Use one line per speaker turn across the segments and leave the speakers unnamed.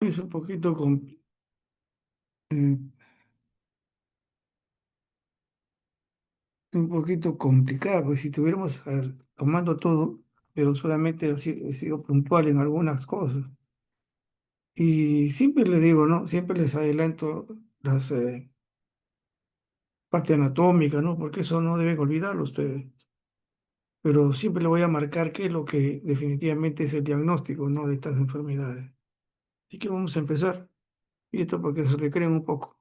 Es eh, un poquito complicado, porque si estuviéramos tomando todo, pero solamente he sido puntual en algunas cosas. Y siempre les digo, ¿no? Siempre les adelanto las partes anatómicas, ¿no? Porque eso no deben olvidarlo ustedes. Pero siempre le voy a marcar qué es lo que definitivamente es el diagnóstico, ¿no? De estas enfermedades. Así que vamos a empezar. Y esto porque se recreen un poco.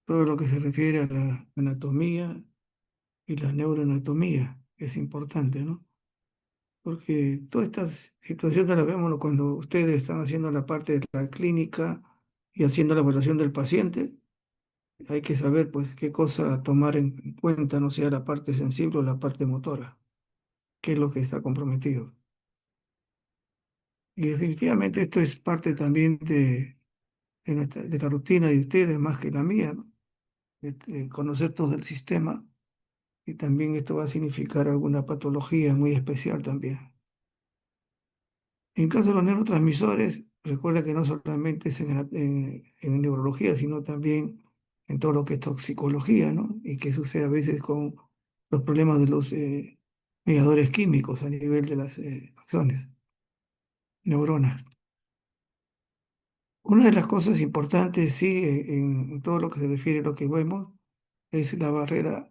Todo lo que se refiere a la anatomía y la neuroanatomía, que es importante, ¿no? Porque todas estas situaciones las vemos cuando ustedes están haciendo la parte de la clínica y haciendo la evaluación del paciente. Hay que saber, pues, qué cosa tomar en cuenta, no sea la parte sensible o la parte motora, qué es lo que está comprometido. Y definitivamente esto es parte también de la rutina de ustedes, más que la mía, ¿no? De conocer todo el sistema y también esto va a significar alguna patología muy especial también. En caso de los neurotransmisores, recuerda que no solamente es en neurología, sino también en todo lo que es toxicología, ¿no? Y que sucede a veces con los problemas de los mediadores químicos a nivel de las axones, neuronas. Una de las cosas importantes, sí, en todo lo que se refiere a lo que vemos, es la barrera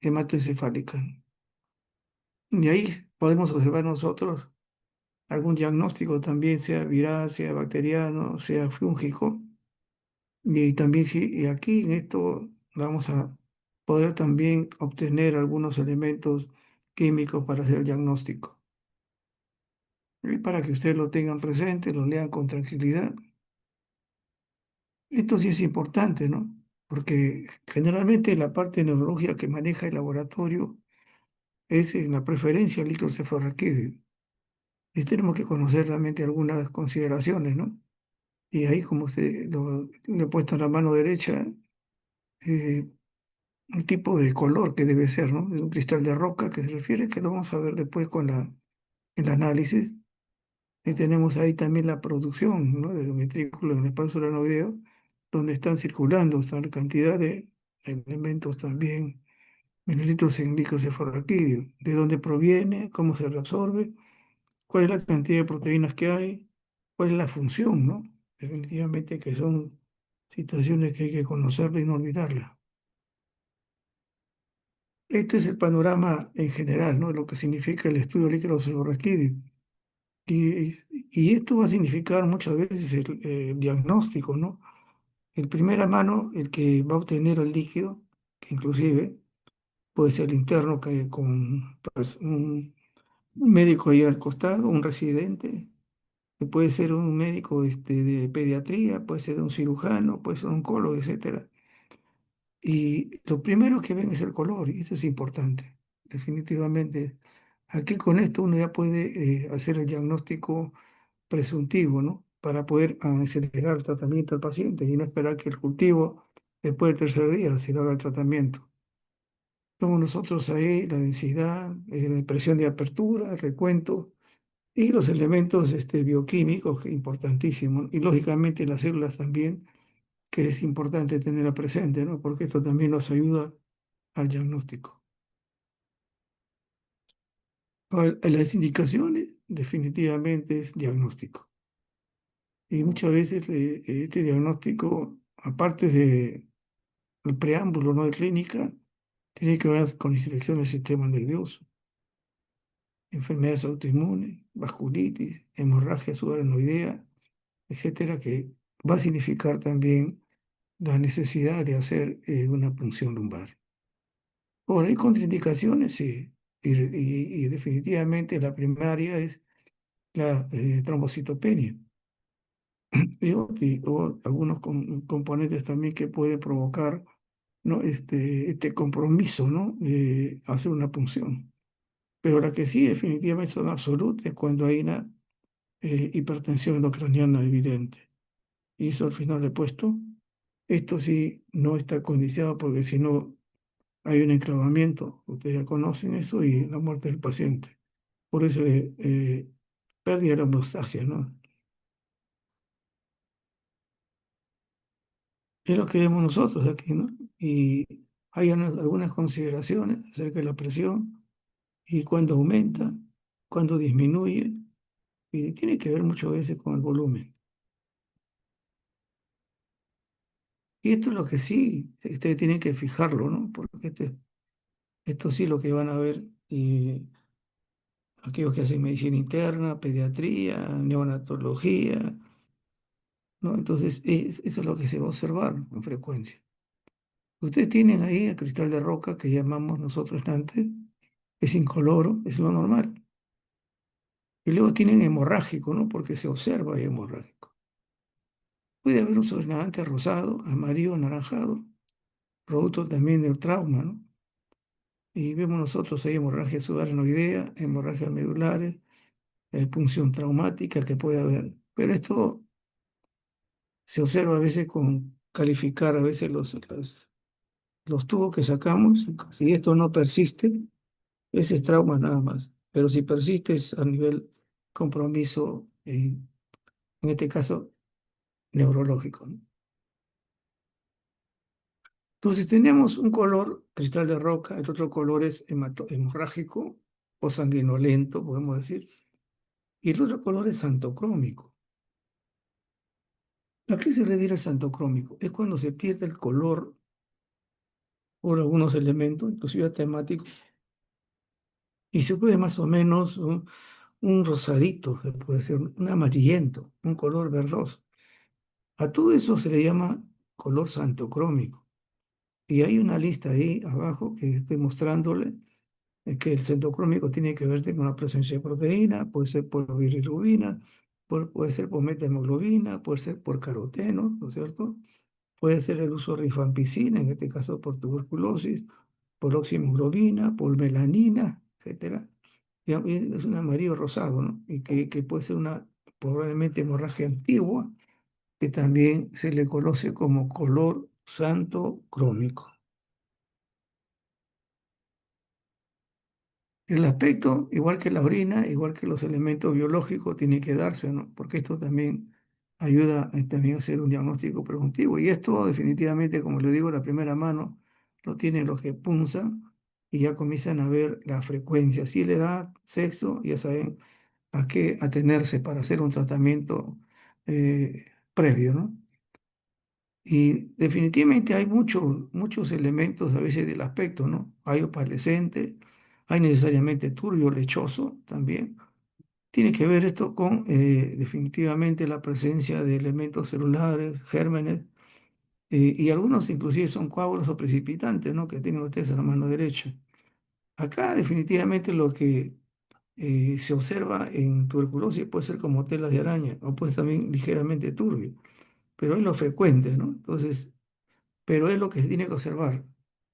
hematoencefálica. Y ahí podemos observar nosotros algún diagnóstico también, sea viral, sea bacteriano, sea fúngico. Y también sí, y aquí en esto vamos a poder también obtener algunos elementos químicos para hacer el diagnóstico. Y para que ustedes lo tengan presente, lo lean con tranquilidad. Esto sí es importante, ¿no? Porque generalmente la parte de neurología que maneja el laboratorio es en la preferencia del líquido cefalorraquídeo. Y tenemos que conocer realmente algunas consideraciones, ¿no? Y ahí, como le he puesto en la mano derecha, eh, el tipo de color que debe ser, ¿no? Es un cristal de roca que se refiere, que lo vamos a ver después con el análisis. Y tenemos ahí también la producción, ¿no? Del ventrículo en el espacio solenoideo, donde están circulando esta cantidad de elementos también, mililitros en líquido cefalorraquídeo, de dónde proviene, cómo se reabsorbe, cuál es la cantidad de proteínas que hay, cuál es la función, ¿no? Definitivamente que son situaciones que hay que conocerla y no olvidarla. Este es el panorama en general, ¿no? Lo que significa el estudio líquido cefalorraquídeo. Y, y esto va a significar muchas veces el diagnóstico, ¿no? El primera mano, el que va a obtener el líquido, que inclusive puede ser el interno que con pues, un médico ahí al costado, un residente, que puede ser un médico de pediatría, puede ser un cirujano, puede ser un oncólogo, etcétera. Y lo primero que ven es el color, y eso es importante, definitivamente. Aquí con esto uno ya puede hacer el diagnóstico presuntivo, ¿no? Para poder acelerar el tratamiento al paciente y no esperar que el cultivo después del tercer día se le haga el tratamiento. Como nosotros ahí la densidad, la presión de apertura, el recuento y los elementos bioquímicos, que es importantísimo. Y lógicamente las células también, que es importante tenerla presente, ¿no? Porque esto también nos ayuda al diagnóstico. Ahora, las indicaciones definitivamente es diagnóstico. Y muchas veces este diagnóstico, aparte de el preámbulo, ¿no? De clínica, tiene que ver con infección del sistema nervioso, enfermedades autoinmunes, vasculitis, hemorragia subarachnoidea, etcétera, que va a significar también la necesidad de hacer una punción lumbar. Ahora, hay contraindicaciones, sí, y definitivamente la primaria es la trombocitopenia. O algunos componentes también que pueden provocar, ¿no? Este compromiso, ¿no? De hacer una punción. Pero la que sí definitivamente son absolutas es cuando hay una hipertensión endocraniana evidente. Y eso al final le he puesto. Esto sí no está condicionado porque si no hay un enclavamiento, ustedes ya conocen eso, y la muerte del paciente. Por eso pérdida de la homeostasia, ¿no? Es lo que vemos nosotros aquí, ¿no? Y hay algunas consideraciones acerca de la presión y cuándo aumenta, cuándo disminuye, y tiene que ver muchas veces con el volumen. Y esto es lo que sí, ustedes tienen que fijarlo, ¿no? Porque esto sí lo que van a ver aquellos que hacen medicina interna, pediatría, neonatología, ¿no? Entonces, eso es lo que se va a observar con frecuencia. Ustedes tienen ahí el cristal de roca que llamamos nosotros antes, es incoloro, es lo normal. Y luego tienen hemorrágico, ¿no? Porque se observa ahí hemorrágico. Puede haber un sonagante rosado, amarillo, anaranjado, producto también del trauma, ¿no? Y vemos nosotros ahí hemorragia subarachnoidea, hemorragias medulares, punción traumática que puede haber. Pero esto se observa a veces con calificar a veces los tubos que sacamos. Si esto no persiste, ese es trauma nada más. Pero si persiste es a nivel compromiso, en este caso neurológico, ¿no? Entonces tenemos un color cristal de roca, el otro color es hemorrágico o sanguinolento, podemos decir, y el otro color es santocrómico. ¿A qué se refiere el santocrómico? Es cuando se pierde el color por algunos elementos, inclusive temáticos, y se puede más o menos un rosadito, se puede ser un amarillento, un color verdoso. A todo eso se le llama color santocrómico. Y hay una lista ahí abajo que estoy mostrándole, que el centocrómico tiene que ver con la presencia de proteína, puede ser por bilirrubina, puede ser por metahemoglobina, puede ser por caroteno, ¿no es cierto? Puede ser el uso de rifampicina, en este caso por tuberculosis, por oxihemoglobina, por melanina, etcétera. Y es un amarillo rosado, ¿no? Y que puede ser una probablemente hemorragia antigua, que también se le conoce como color santo crómico. El aspecto, igual que la orina, igual que los elementos biológicos, tiene que darse, ¿no? Porque esto también ayuda también a hacer un diagnóstico preventivo. Y esto definitivamente, como le digo, la primera mano lo tienen los que punzan y ya comienzan a ver la frecuencia. Si le da sexo, ya saben a qué atenerse para hacer un tratamiento previo, ¿no? Y definitivamente hay muchos elementos a veces del aspecto, ¿no? Hay opalescente, hay necesariamente turbio, lechoso también. Tiene que ver esto con definitivamente la presencia de elementos celulares, gérmenes, y algunos inclusive son coágulos o precipitantes, ¿no? Que tienen ustedes en la mano derecha. Acá definitivamente lo que se observa en tuberculosis puede ser como telas de araña o puede ser también ligeramente turbio, pero es lo frecuente, ¿no? Entonces, pero es lo que se tiene que observar.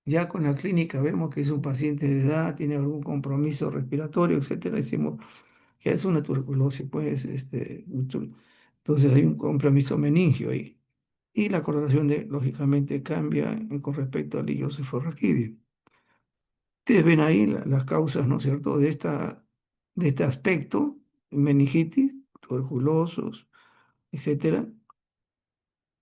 Ya con la clínica vemos que es un paciente de edad, tiene algún compromiso respiratorio, etcétera. Decimos que es una tuberculosis, pues, entonces hay un compromiso meningio ahí. Y la coloración lógicamente cambia con respecto al illo cefalorraquídeo. Ustedes ven ahí las causas, ¿no es cierto?, de este aspecto, meningitis, tuberculosos, etcétera.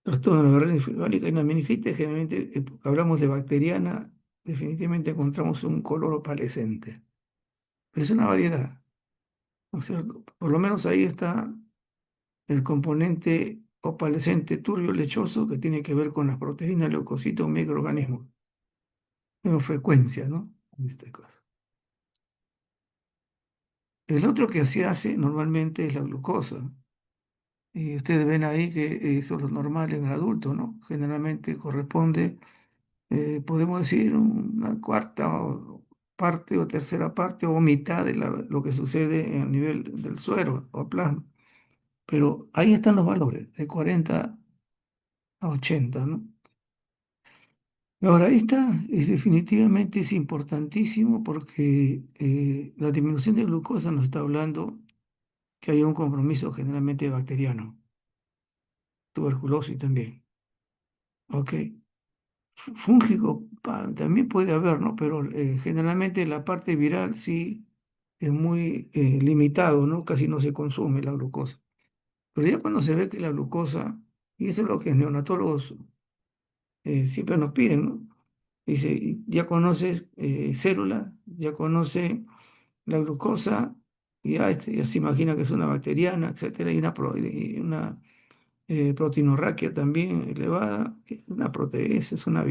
Trastorno de la barrera encefálica y la meningitis, generalmente hablamos de bacteriana, definitivamente encontramos un color opalescente. Es una variedad, ¿no es cierto? Por lo menos ahí está el componente opalescente turbio lechoso que tiene que ver con las proteínas, leucocitos, microorganismos. Tengo frecuencia, ¿no? En este caso. El otro que se hace normalmente es la glucosa. Y ustedes ven ahí que eso es lo normal en el adulto, ¿no? Generalmente corresponde, podemos decir, una cuarta parte o tercera parte o mitad de lo que sucede en el nivel del suero o plasma. Pero ahí están los valores, de 40 a 80, ¿no? Ahora, esta es definitivamente es importantísimo porque la disminución de glucosa nos está hablando que hay un compromiso generalmente bacteriano, tuberculosis también. ok. Fúngico también puede haber, ¿no? Pero generalmente la parte viral sí es muy limitado, ¿no? Casi no se consume la glucosa. Pero ya cuando se ve que la glucosa, y eso es lo que neonatólogos siempre nos piden, ¿no? Dice, ya conoces célula, ya conoce la glucosa, y ya se imagina que es una bacteriana, etcétera, y una proteinorraquia también elevada, una proteasa, es una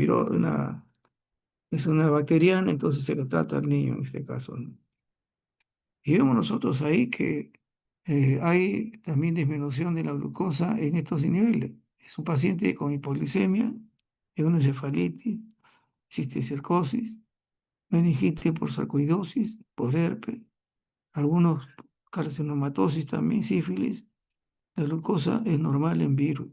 bacteriana, entonces se le trata al niño en este caso, ¿no? Y vemos nosotros ahí que hay también disminución de la glucosa en estos niveles. Es un paciente con hipoglicemia, encefalitis, cisticercosis, meningitis por sarcoidosis, por herpes, algunos carcinomatosis también, sífilis. La glucosa es normal en virus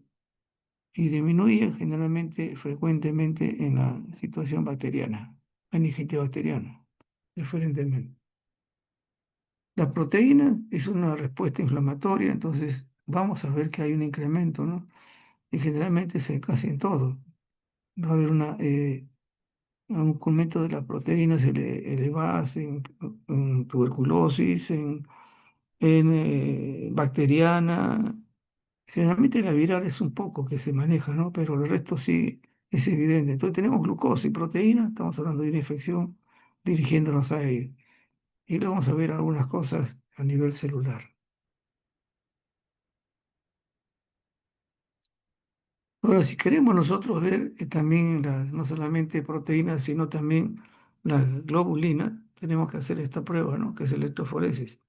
y disminuye generalmente, frecuentemente en la situación bacteriana, meningitis bacteriana, preferentemente. La proteína es una respuesta inflamatoria, entonces vamos a ver que hay un incremento, ¿no? Y generalmente es casi en todo. Va a haber un aumento de las proteínas elevadas en tuberculosis, en bacteriana. Generalmente la viral es un poco que se maneja, ¿no? Pero el resto sí es evidente. Entonces tenemos glucosa y proteína, estamos hablando de una infección dirigiéndonos a ello. Y luego vamos a ver algunas cosas a nivel celular. Ahora, si queremos nosotros ver también no solamente proteínas, sino también la globulina, tenemos que hacer esta prueba, ¿no? Que es electroforesis.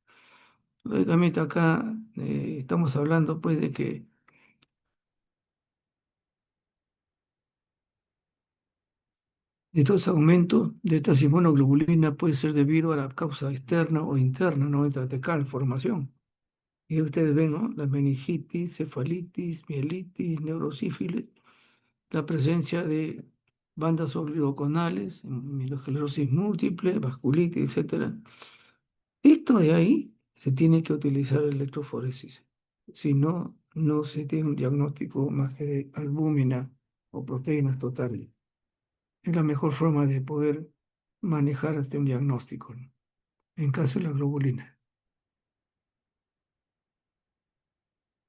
Lógicamente acá estamos hablando pues de que de todo ese aumento de esta inmunoglobulina puede ser debido a la causa externa o interna, no intratecal, formación. Y ustedes ven, ¿no? La meningitis, cefalitis, mielitis, neurosífilis, la presencia de bandas oligoconales, mieloesclerosis múltiple, vasculitis, etcétera. Esto de ahí se tiene que utilizar electroforesis. Si no, no se tiene un diagnóstico más que de albúmina o proteínas totales. Es la mejor forma de poder manejar un diagnóstico, ¿no? En caso de la globulina.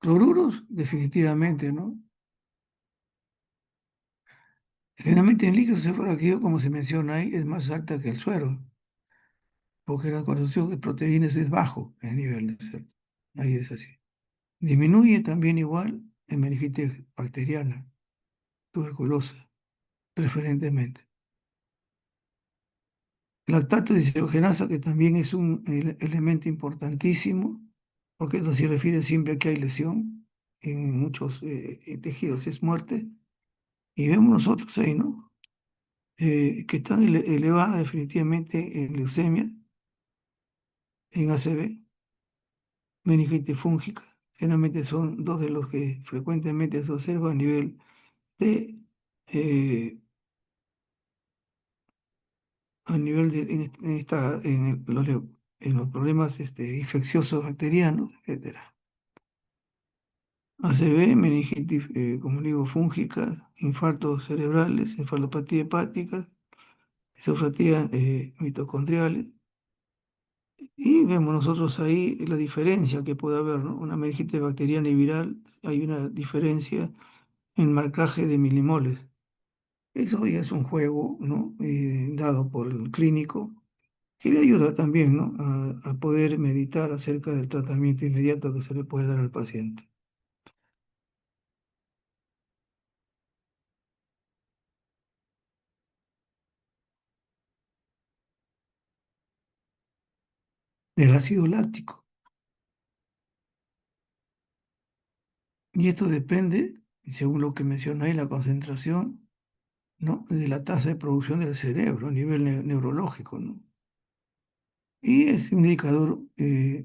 Cloruros, definitivamente, ¿no? Generalmente en líquido cefalorraquídeo, como se menciona ahí, es más alta que el suero, porque la concentración de proteínas es bajo el nivel de suero. Ahí es así. Disminuye también igual en meningitis bacteriana, tuberculosa, preferentemente. Lactato deshidrogenasa, que también es un elemento importantísimo, porque esto se refiere siempre a que hay lesión en muchos tejidos, es muerte. Y vemos nosotros ahí, ¿no? Que están elevadas definitivamente en leucemia, en ACV, meningitis fúngica. Generalmente son dos de los que frecuentemente se observa a nivel de, eh, en los problemas infecciosos bacterianos, etcétera. ACV, meningitis, como digo, fúngica, infartos cerebrales, encefalopatía hepática, cefalopatía mitocondriales. Y vemos nosotros ahí la diferencia que puede haber, ¿no? Una meningitis bacteriana y viral, hay una diferencia en marcaje de milimoles. Eso ya es un juego, ¿no? Dado por el clínico, que le ayuda también, ¿no? A poder meditar acerca del tratamiento inmediato que se le puede dar al paciente. Del ácido láctico. Y esto depende, según lo que menciona ahí, la concentración, ¿no? De la tasa de producción del cerebro a nivel neurológico, ¿no? Y es un indicador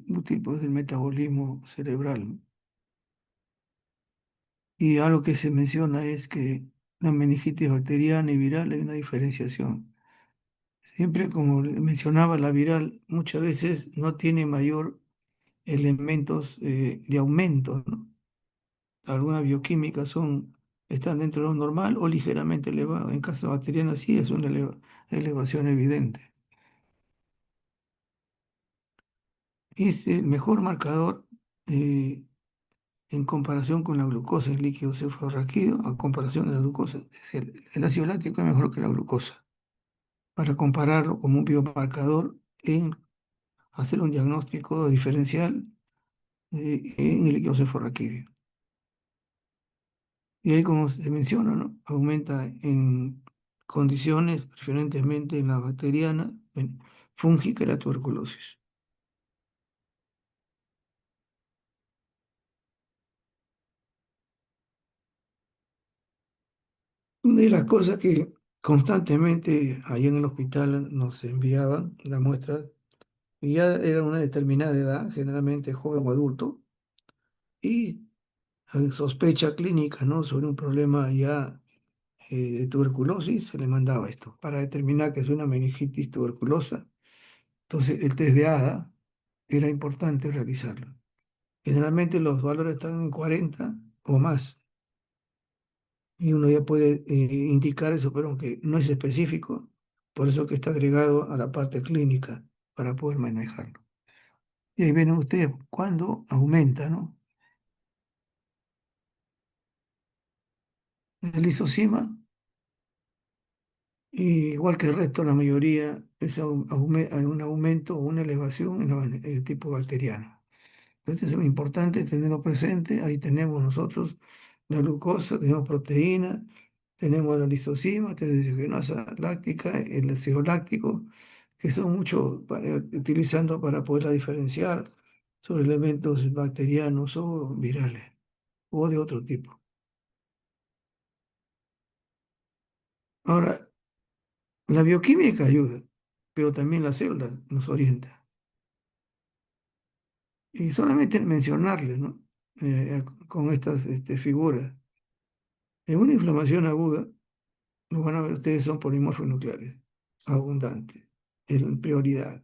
útil pues, del metabolismo cerebral, ¿no? Y algo que se menciona es que la meningitis bacteriana y viral hay una diferenciación. Siempre, como mencionaba, la viral muchas veces no tiene mayor elementos de aumento, ¿no? Algunas bioquímicas son están dentro de lo normal o ligeramente elevados. En caso bacteriana sí es una elevación evidente. Es el mejor marcador eh, en comparación con la glucosa, el líquido cefalorraquídeo, a comparación de la glucosa. El ácido láctico es mejor que la glucosa, para compararlo como un biomarcador en hacer un diagnóstico diferencial en el líquido cefalorraquídeo. Y ahí, como se menciona, ¿no? Aumenta en condiciones, preferentemente en la bacteriana, fúngica y la tuberculosis. Una de las cosas que constantemente ahí en el hospital nos enviaban, la muestra, y ya era una determinada edad, generalmente joven o adulto, y sospecha clínica, ¿no? Sobre un problema ya de tuberculosis, se le mandaba esto, para determinar que es una meningitis tuberculosa. Entonces, el test de ADA era importante realizarlo. Generalmente los valores están en 40 o más, y uno ya puede indicar eso, pero aunque no es específico, por eso que está agregado a la parte clínica para poder manejarlo. Y ahí ven ustedes cuando aumenta, ¿no? El lisozima, igual que el resto, la mayoría, hay un aumento o una elevación en el tipo bacteriano. Entonces es lo importante tenerlo presente. Ahí tenemos nosotros la glucosa, tenemos proteína, tenemos la lisozima, tenemos la deshidrogenasa láctica, el ácido láctico, que son muchos utilizando para poderla diferenciar sobre elementos bacterianos o virales o de otro tipo. Ahora, la bioquímica ayuda, pero también la célula nos orienta. Y solamente mencionarles, ¿no? Con estas figuras. En una inflamación aguda, lo van a ver ustedes, son polimorfos nucleares, abundantes, en prioridad,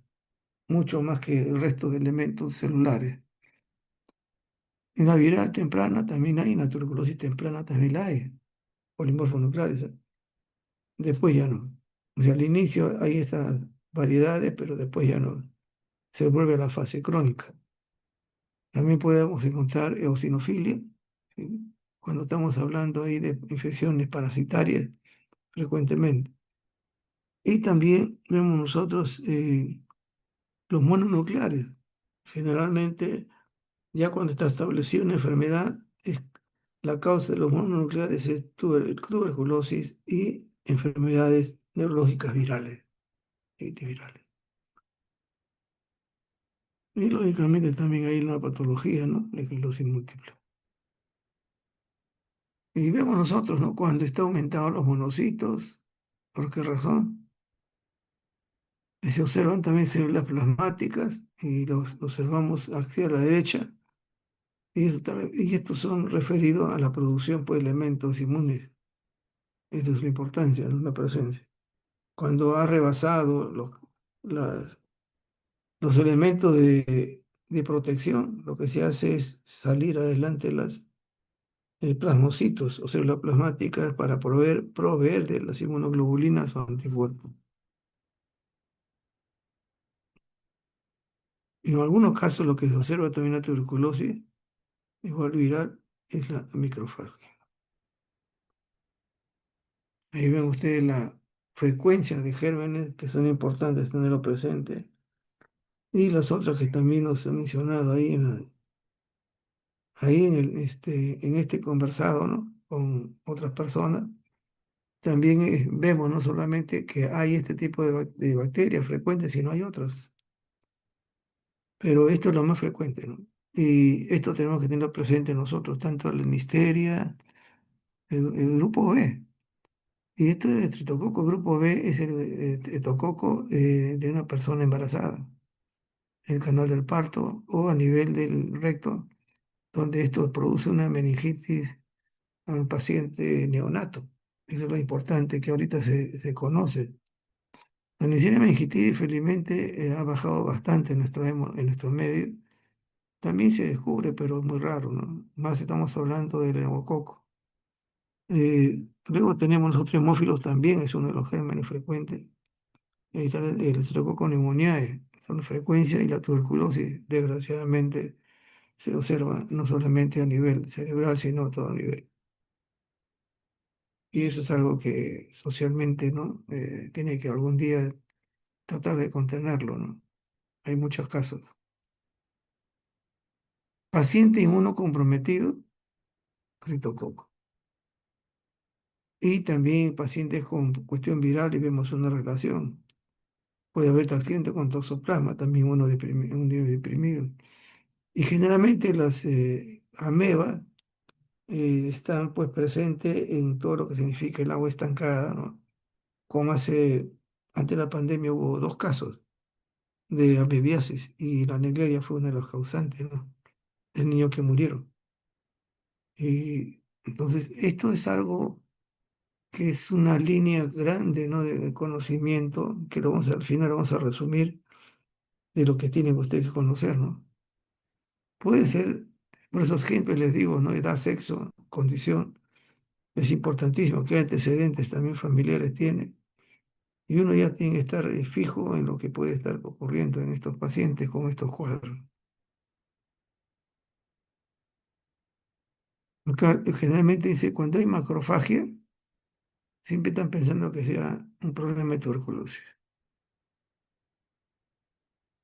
mucho más que el resto de elementos celulares. En la viral temprana también hay, en la tuberculosis temprana también la hay, polimorfos nucleares. Después ya no. O sea, al inicio hay estas variedades, pero después ya no. Se vuelve a la fase crónica. También podemos encontrar eosinofilia, ¿sí? Cuando estamos hablando ahí de infecciones parasitarias frecuentemente. Y también vemos nosotros los mononucleares. Generalmente, ya cuando está establecida una enfermedad, la causa de los mononucleares es tuberculosis y enfermedades neurológicas virales y antivirales. Y lógicamente también hay una patología, ¿no? La esclerosis múltiple. Y vemos nosotros, ¿no? Cuando está aumentado los monocitos, ¿por qué razón? Y se observan también células plasmáticas y los observamos hacia la derecha. Y estos son referidos a la producción pues, de elementos inmunes. Esta es la importancia, ¿no? La presencia. Cuando ha rebasado los elementos de protección, lo que se hace es salir adelante las plasmocitos o células plasmáticas para proveer de las inmunoglobulinas o anticuerpos. En algunos casos lo que se observa también en la tuberculosis, igual viral, es la microfagia. Ahí ven ustedes la frecuencia de gérmenes que son importantes tenerlo presente. Y las otras que también nos he mencionado ahí, ahí en este conversado, ¿no? Con otras personas, también vemos no solamente que hay este tipo de bacterias frecuentes, sino hay otras. Pero esto es lo más frecuente, ¿no? Y esto tenemos que tenerlo presente nosotros, tanto la listeria, el grupo B. Y esto del estreptococo grupo B es el estreptococo de una persona embarazada, el canal del parto o a nivel del recto, donde esto produce una meningitis a un paciente neonato. Eso es lo importante que ahorita se conoce. La Neisseria meningitidis felizmente ha bajado bastante en nuestro medio. También se descubre, pero es muy raro, ¿no? Más estamos hablando del neumococo. Luego tenemos los hemófilos también, es uno de los gérmenes frecuentes. Ahí está el Streptococcus pneumoniae, son la frecuencia y la tuberculosis, desgraciadamente, se observa no solamente a nivel cerebral, sino a todo nivel. Y eso es algo que socialmente, ¿no? Tiene que algún día tratar de contenerlo, ¿no? Hay muchos casos. Paciente inmunocomprometido, criptococo. Y también pacientes con cuestión viral y vemos una relación. Puede haber accidente con toxoplasma, también uno deprimido. Y generalmente las amebas están pues presentes en todo lo que significa el agua estancada, ¿no? Como ante la pandemia hubo dos casos de amebiasis y la Negleria fue uno de los causantes, ¿no? Del niño que murieron. Y entonces esto es algo que es una línea grande, ¿no? De conocimiento que al final vamos a resumir de lo que tienen ustedes que conocer, ¿no? Puede ser, por esos ejemplos les digo, ¿no? Edad, sexo, condición, es importantísimo qué antecedentes también familiares tiene. Y uno ya tiene que estar fijo en lo que puede estar ocurriendo en estos pacientes con estos cuadros. Acá, generalmente dice, cuando hay macrofagia, siempre están pensando que sea un problema de tuberculosis.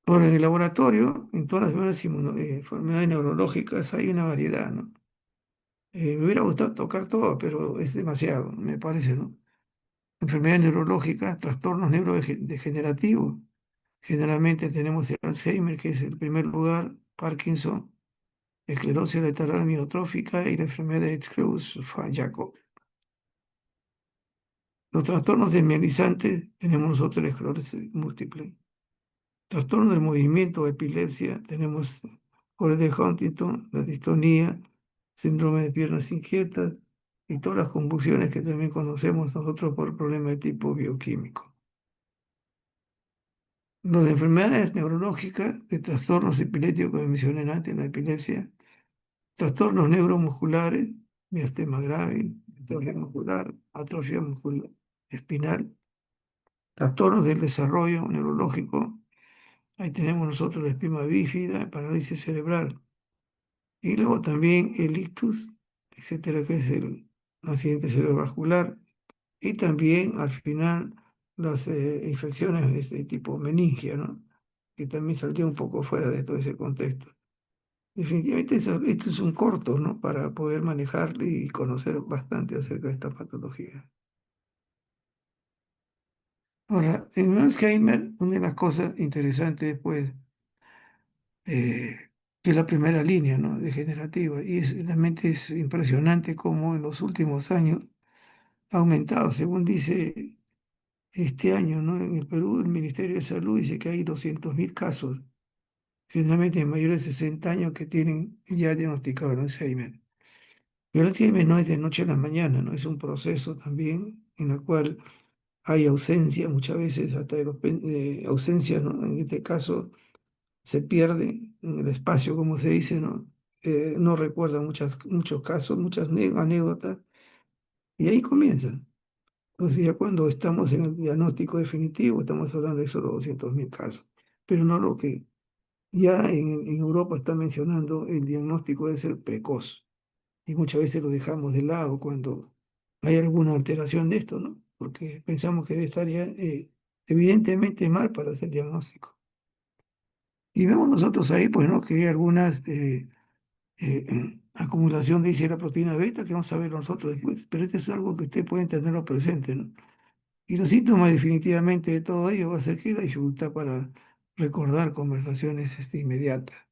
Ahora, en el laboratorio, en todas las enfermedades neurológicas hay una variedad, ¿no? Me hubiera gustado tocar todo, pero es demasiado, me parece, ¿no? Enfermedades neurológicas, trastornos neurodegenerativos. Generalmente tenemos el Alzheimer, que es el primer lugar, Parkinson, esclerosis lateral amiotrófica y la enfermedad de Creuss-Jakob. Los trastornos desmielinizantes tenemos nosotros la esclerosis múltiple. Trastornos del movimiento o epilepsia tenemos Corea de Huntington, la distonía, síndrome de piernas inquietas y todas las convulsiones que también conocemos nosotros por problemas de tipo bioquímico. Los de enfermedades neurológicas, de trastornos epilépticos que mencioné antes, la epilepsia, trastornos neuromusculares, miastema grave, atrofia muscular, atrofia muscular espinal, trastornos del desarrollo neurológico. Ahí tenemos nosotros la espina bífida, parálisis cerebral. Y luego también el ictus, etcétera, que es el accidente cerebrovascular. Y también al final las infecciones de tipo meningia, ¿no? Que también saldría un poco fuera de todo ese contexto. Definitivamente esto es un corto, ¿no? Para poder manejar y conocer bastante acerca de esta patología. Ahora, en Alzheimer, una de las cosas interesantes, pues, que es la primera línea, ¿no? Degenerativa. Y realmente es impresionante cómo en los últimos años ha aumentado. Según dice este año, ¿no? En el Perú, el Ministerio de Salud dice que hay 200.000 casos, generalmente de mayores de 60 años que tienen ya diagnosticado el Alzheimer. Pero el Alzheimer no es de noche a la mañana, ¿no? Es un proceso también en el cual hay ausencia, muchas veces hasta ausencia, ¿no? En este caso se pierde en el espacio, como se dice, ¿no? No recuerda muchos casos, muchas anécdotas, y ahí comienza. Entonces ya cuando estamos en el diagnóstico definitivo, estamos hablando de solo 200.000 casos, pero no lo que ya en Europa está mencionando, el diagnóstico debe ser precoz, y muchas veces lo dejamos de lado cuando hay alguna alteración de esto, ¿no? Porque pensamos que estaría evidentemente mal para hacer diagnóstico. Y vemos nosotros ahí, pues, ¿no? Que hay algunas acumulación de la proteína beta, que vamos a ver nosotros después, pero esto es algo que usted puede tenerlo presente, ¿no? Y los síntomas definitivamente de todo ello va a ser que la dificultad para recordar conversaciones inmediatas.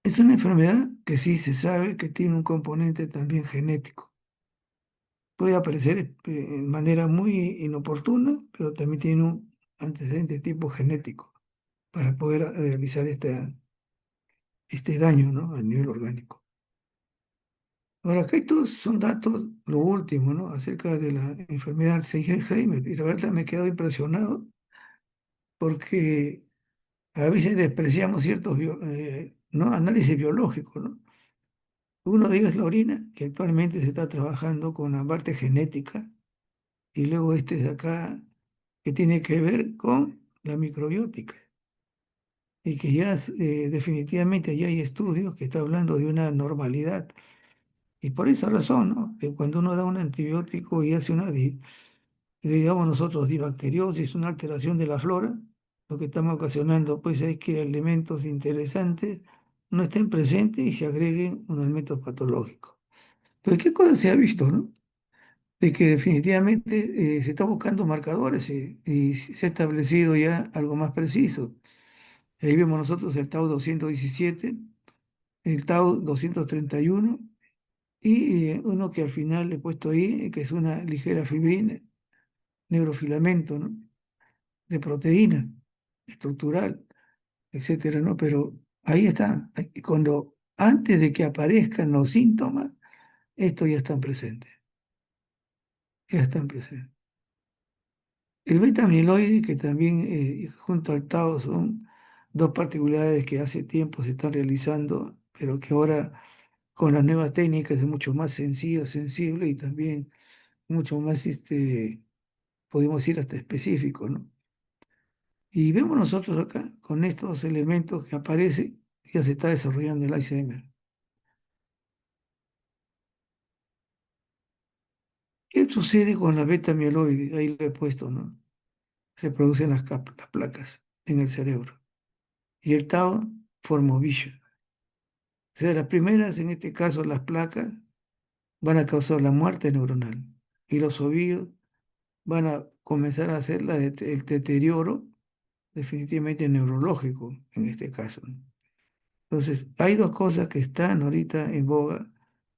Es una enfermedad que sí se sabe que tiene un componente también genético. Puede aparecer de manera muy inoportuna, pero también tiene un antecedente tipo genético para poder realizar este daño, ¿no? A nivel orgánico. Ahora, acá estos son datos, lo último, ¿no? Acerca de la enfermedad Alzheimer. Y la verdad me he quedado impresionado porque a veces despreciamos ciertos ¿no? análisis biológicos, ¿no? Uno de ellos es la orina, que actualmente se está trabajando con la parte genética, y luego este de acá, que tiene que ver con la microbiótica, y que ya definitivamente ya hay estudios que están hablando de una normalidad. Y por esa razón, ¿no? Que cuando uno da un antibiótico y hace una, digamos nosotros, dibacteriosis, una alteración de la flora, lo que estamos ocasionando pues es que elementos interesantes no estén presentes y se agreguen un elemento patológico. Entonces, ¿qué cosa se ha visto, no? De que definitivamente se está buscando marcadores y se ha establecido ya algo más preciso. Ahí vemos nosotros el Tau 217, el Tau 231 y uno que al final le he puesto ahí, que es una ligera fibrina, neurofilamento, ¿no? De proteína estructural, etcétera, ¿no? Pero ahí está. Cuando, antes de que aparezcan los síntomas, estos ya están presentes. Ya están presentes. El beta amiloide, que también junto al tau son dos particularidades que hace tiempo se están realizando, pero que ahora con las nuevas técnicas es mucho más sencillo, sensible y también mucho más, podemos decir, hasta específico, ¿no? Y vemos nosotros acá, con estos elementos que aparecen, ya se está desarrollando el Alzheimer. ¿Qué sucede con la beta amiloide? Ahí lo he puesto, ¿no? Se producen las placas en el cerebro. Y el tau forma ovillo. O sea, las primeras, en este caso las placas, van a causar la muerte neuronal. Y los ovillos van a comenzar a hacer el deterioro definitivamente neurológico, en este caso, ¿no? Entonces, hay dos cosas que están ahorita en boga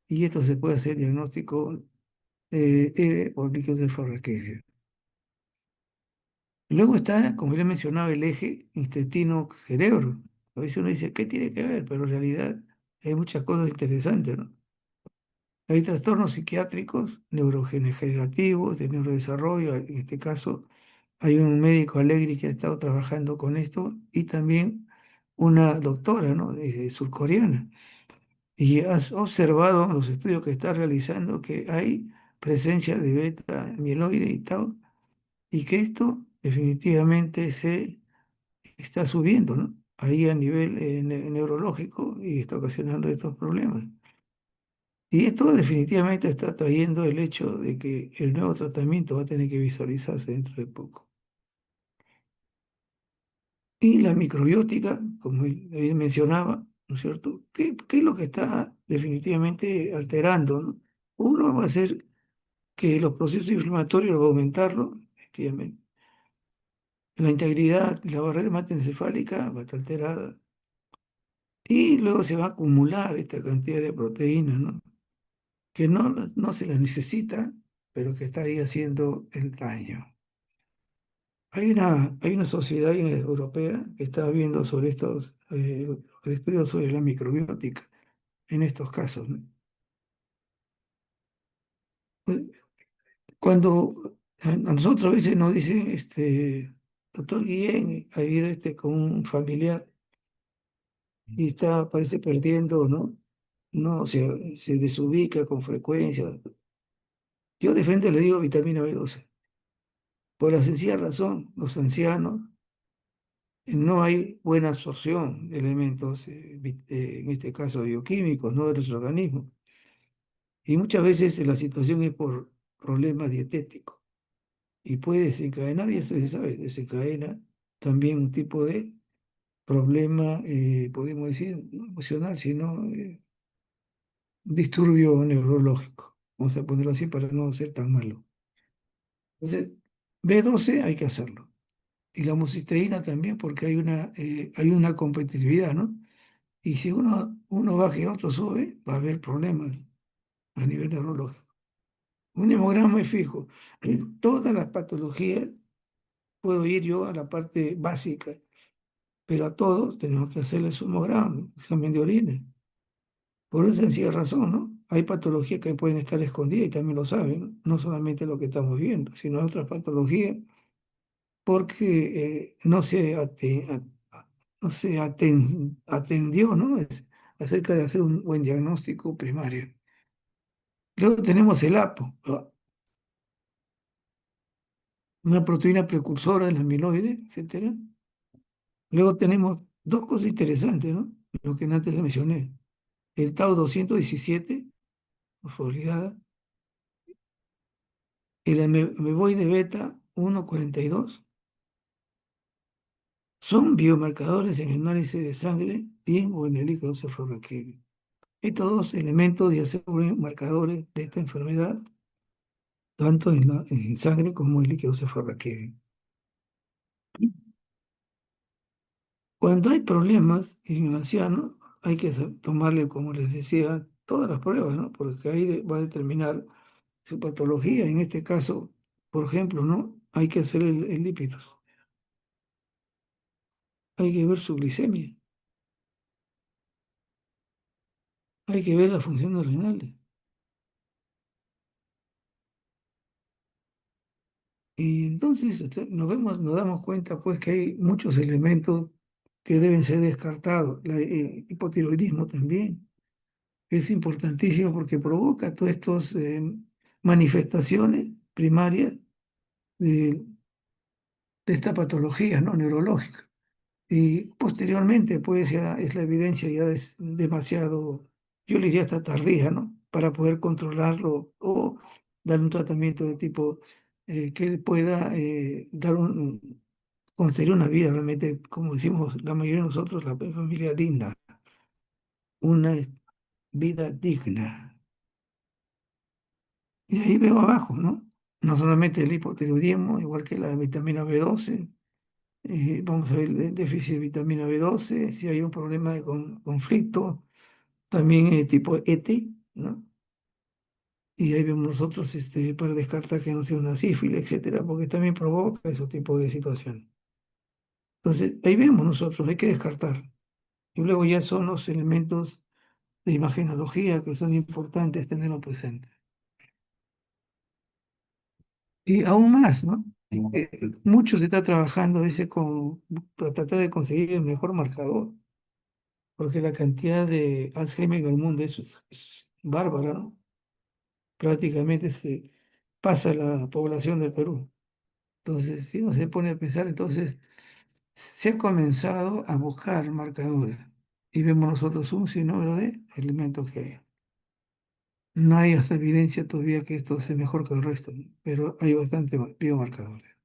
y esto se puede hacer diagnóstico por líquidos de Forquesio. Luego está, como ya he mencionado, el eje intestino-cerebro. A veces uno dice, ¿qué tiene que ver? Pero en realidad hay muchas cosas interesantes, ¿no? Hay trastornos psiquiátricos, neurodegenerativos, de neurodesarrollo. En este caso, hay un médico alegre que ha estado trabajando con esto y también una doctora, ¿no? Surcoreana. Y has observado en los estudios que está realizando que hay presencia de beta amiloide y tau, y que esto definitivamente se está subiendo, ¿no? Ahí a nivel neurológico y está ocasionando estos problemas. Y esto definitivamente está trayendo el hecho de que el nuevo tratamiento va a tener que visualizarse dentro de poco. Y la microbiótica, como él mencionaba, ¿no es cierto? ¿Qué es lo que está definitivamente alterando, ¿no? Uno va a ser que los procesos inflamatorios va a aumentarlo, efectivamente. La integridad, la barrera hematoencefálica va a estar alterada. Y luego se va a acumular esta cantidad de proteínas, ¿no? Que no se las necesita, pero que está ahí haciendo el daño. Hay una sociedad europea que está viendo sobre estos estudios sobre la microbiótica en estos casos, ¿no? Pues, cuando a nosotros a veces nos dicen, doctor Guillén, ha habido con un familiar y está, parece perdiendo, ¿no? No, se desubica con frecuencia. Yo de frente le digo vitamina B12. Por la sencilla razón, los ancianos no hay buena absorción de elementos, en este caso bioquímicos, ¿no? De nuestro organismo. Y muchas veces la situación es por problemas dietéticos. Y puede desencadenar, y eso se sabe, desencadena también un tipo de problema, podemos decir, no emocional, sino disturbio neurológico. Vamos a ponerlo así para no ser tan malo. Entonces, B12 hay que hacerlo. Y la homocisteína también porque hay una competitividad, ¿no? Y si uno baja y el otro sube, va a haber problemas a nivel neurológico. Un hemograma es fijo. Todas las patologías puedo ir yo a la parte básica, pero a todos tenemos que hacerle su hemograma, examen de orina. Por una sencilla razón, ¿no? Hay patologías que pueden estar escondidas y también lo saben, ¿no? No solamente lo que estamos viendo, sino otras patologías porque no se atendió, ¿no? acerca de hacer un buen diagnóstico primario. Luego tenemos el APO, una proteína precursora del amiloide, etcétera. Luego tenemos dos cosas interesantes, ¿no? Lo que antes mencioné. El Tau 217, fosforilada, el ameboide beta 142, son biomarcadores en el análisis de sangre y o en el líquido cefalorraquídeo. Estos dos elementos ya se vuelven marcadores de esta enfermedad, tanto en sangre como en líquido cefalorraquídeo. Cuando hay problemas en el anciano, hay que tomarle, como les decía, todas las pruebas, ¿no? Porque ahí va a determinar su patología. En este caso, por ejemplo, ¿no? Hay que hacer el lípidos, hay que ver su glicemia, hay que ver las funciones renales. Y entonces nos damos cuenta pues que hay muchos elementos que deben ser descartados. El hipotiroidismo también es importantísimo porque provoca todas estas manifestaciones primarias de, de esta patología, ¿no? Neurológica. Y posteriormente, pues ya es la evidencia, ya es demasiado, yo le diría hasta tardía, ¿no? Para poder controlarlo o dar un tratamiento de tipo que le pueda conseguir una vida realmente, como decimos la mayoría de nosotros, la familia digna, una vida digna. Y ahí veo abajo, ¿no? No solamente el hipotiroidismo, igual que la vitamina B12. Vamos a ver el déficit de vitamina B12, si hay un problema de conflicto, también tipo ET, ¿no? Y ahí vemos nosotros para descartar que no sea una sífilis, etcétera, porque también provoca ese tipo de situaciones. Entonces, ahí vemos nosotros, hay que descartar. Y luego ya son los elementos de imagenología que son importantes tenerlo presente. Y aún más, ¿no? Mucho se está trabajando a veces para tratar de conseguir el mejor marcador. Porque la cantidad de Alzheimer en el mundo es bárbara, ¿no? Prácticamente se pasa la población del Perú. Entonces, si uno se pone a pensar, entonces se ha comenzado a buscar marcadores y vemos nosotros un sinnúmero de elementos que hay. No hay hasta evidencia todavía que esto sea mejor que el resto, ¿no? Pero hay bastante biomarcadores.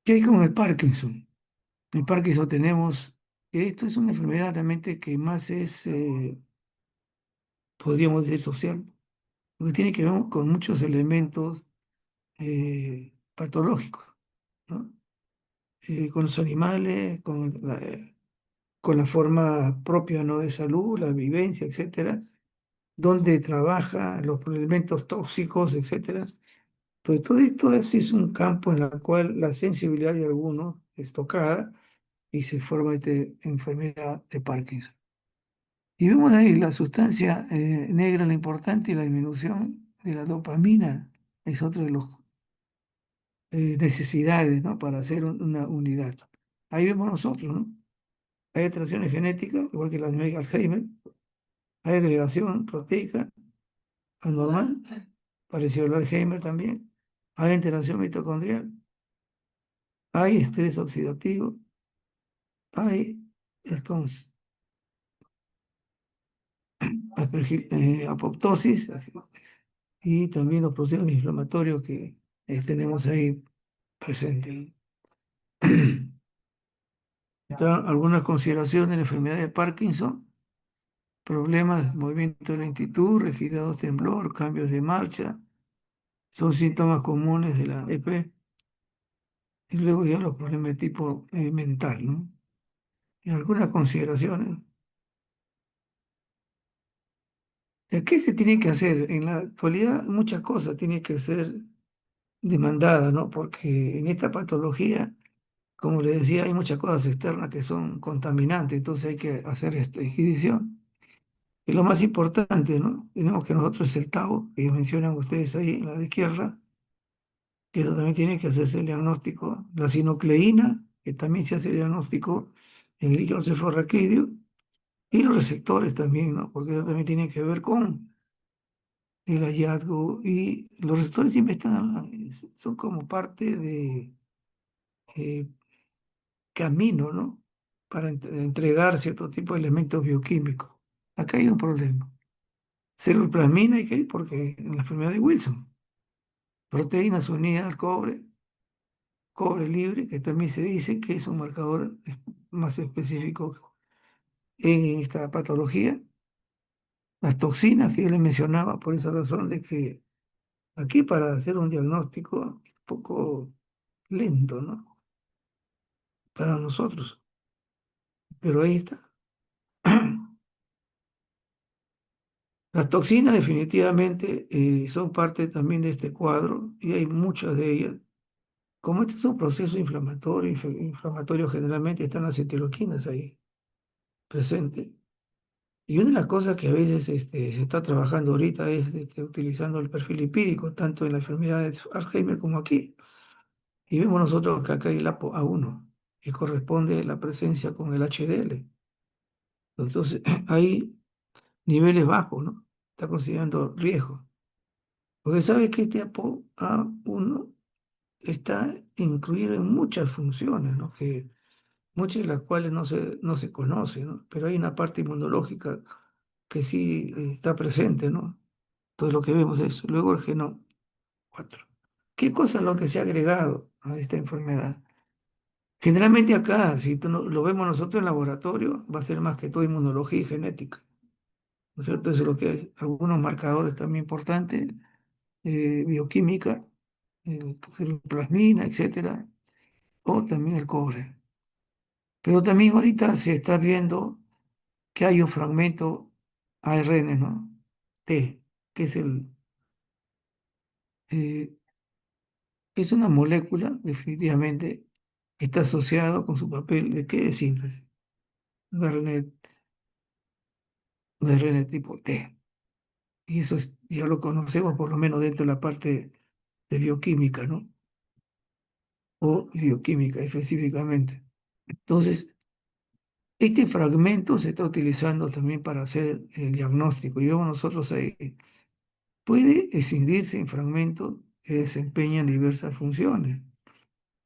¿Qué hay con el Parkinson? El Parkinson tenemos, que esto es una enfermedad realmente que más es, podríamos decir, social, porque tiene que ver con muchos elementos patológicos, ¿no? Con los animales, con la forma propia, ¿no? De salud, la vivencia, etcétera, donde trabaja, los elementos tóxicos, etcétera. Entonces, todo esto es un campo en el cual la sensibilidad de algunos es tocada y se forma esta enfermedad de Parkinson. Y vemos ahí la sustancia negra, la importante, y la disminución de la dopamina es otro de los necesidades, ¿no? Para hacer una unidad. Ahí vemos nosotros, ¿no? Hay alteraciones genéticas, igual que la de Alzheimer, hay agregación proteica anormal, parecido al Alzheimer también, hay alteración mitocondrial, hay estrés oxidativo, hay escons- apoptosis y también los procesos inflamatorios que tenemos ahí presentes. Están algunas consideraciones de la enfermedad de Parkinson. Problemas, movimiento de lentitud, rigidez, temblor, cambios de marcha, son síntomas comunes de la EP. Y luego ya los problemas de tipo mental, ¿no? Y algunas consideraciones. ¿Qué se tiene que hacer? En la actualidad muchas cosas tienen que ser demandadas, ¿no? Porque en esta patología, como le decía, hay muchas cosas externas que son contaminantes, entonces hay que hacer esta inhibición. Y lo más importante, ¿no? Tenemos que nosotros es el tau, que mencionan ustedes ahí en la de izquierda, que eso también tiene que hacerse el diagnóstico. La sinocleína, que también se hace el diagnóstico en el líquido cefalorraquídeo y los receptores también, ¿no? Porque eso también tiene que ver con el hallazgo y los receptores siempre están, son como parte de eh, camino, ¿no? Para entregar cierto tipo de elementos bioquímicos. Acá hay un problema. Ceruloplasmina hay que ir porque en la enfermedad de Wilson, proteínas unidas al cobre, cobre libre, que también se dice que es un marcador más específico en esta patología. Las toxinas que yo le mencionaba, por esa razón de que aquí para hacer un diagnóstico es un poco lento, ¿no? Para nosotros, pero ahí está. Las toxinas definitivamente son parte también de este cuadro y hay muchas de ellas. Como este es un proceso inflamatorio, inflamatorio generalmente están las citoquinas ahí presentes. Y una de las cosas que a veces se está trabajando ahorita es utilizando el perfil lipídico, tanto en la enfermedad de Alzheimer como aquí. Y vemos nosotros que acá hay el APO A1, que corresponde a la presencia con el HDL. Entonces, hay niveles bajos, ¿no? Está considerando riesgo. Porque sabes que este APO A1 está incluido en muchas funciones, ¿no? Que muchas de las cuales no se conocen, ¿no? Pero hay una parte inmunológica que sí está presente, ¿no? Todo lo que vemos es eso. Luego el genoma 4. ¿Qué cosa es lo que se ha agregado a esta enfermedad? Generalmente acá, si lo vemos nosotros en laboratorio, va a ser más que todo inmunología y genética, ¿no es cierto? Eso es lo que hay. Algunos marcadores también importantes, bioquímica, plasmina, etcétera, o también el cobre. Pero también ahorita se está viendo que hay un fragmento ARN, ¿no? T, que eh, es una molécula, definitivamente, que está asociado con su papel de qué de síntesis, un ARN tipo T. Y eso ya lo conocemos por lo menos dentro de la parte de bioquímica, ¿no? O bioquímica específicamente. Entonces, este fragmento se está utilizando también para hacer el diagnóstico. Y vemos nosotros ahí, puede escindirse en fragmentos que desempeñan diversas funciones,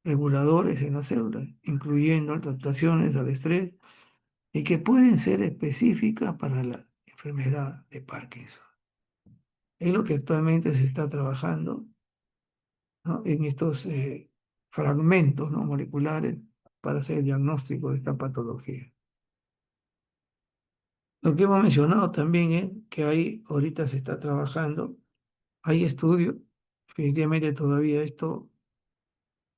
reguladores en la célula, incluyendo adaptaciones al estrés y que pueden ser específicas para la enfermedad de Parkinson. Es lo que actualmente se está trabajando, ¿no? En estos fragmentos, ¿no? moleculares para hacer el diagnóstico de esta patología. Lo que hemos mencionado también es que ahorita se está trabajando, hay estudios, definitivamente todavía esto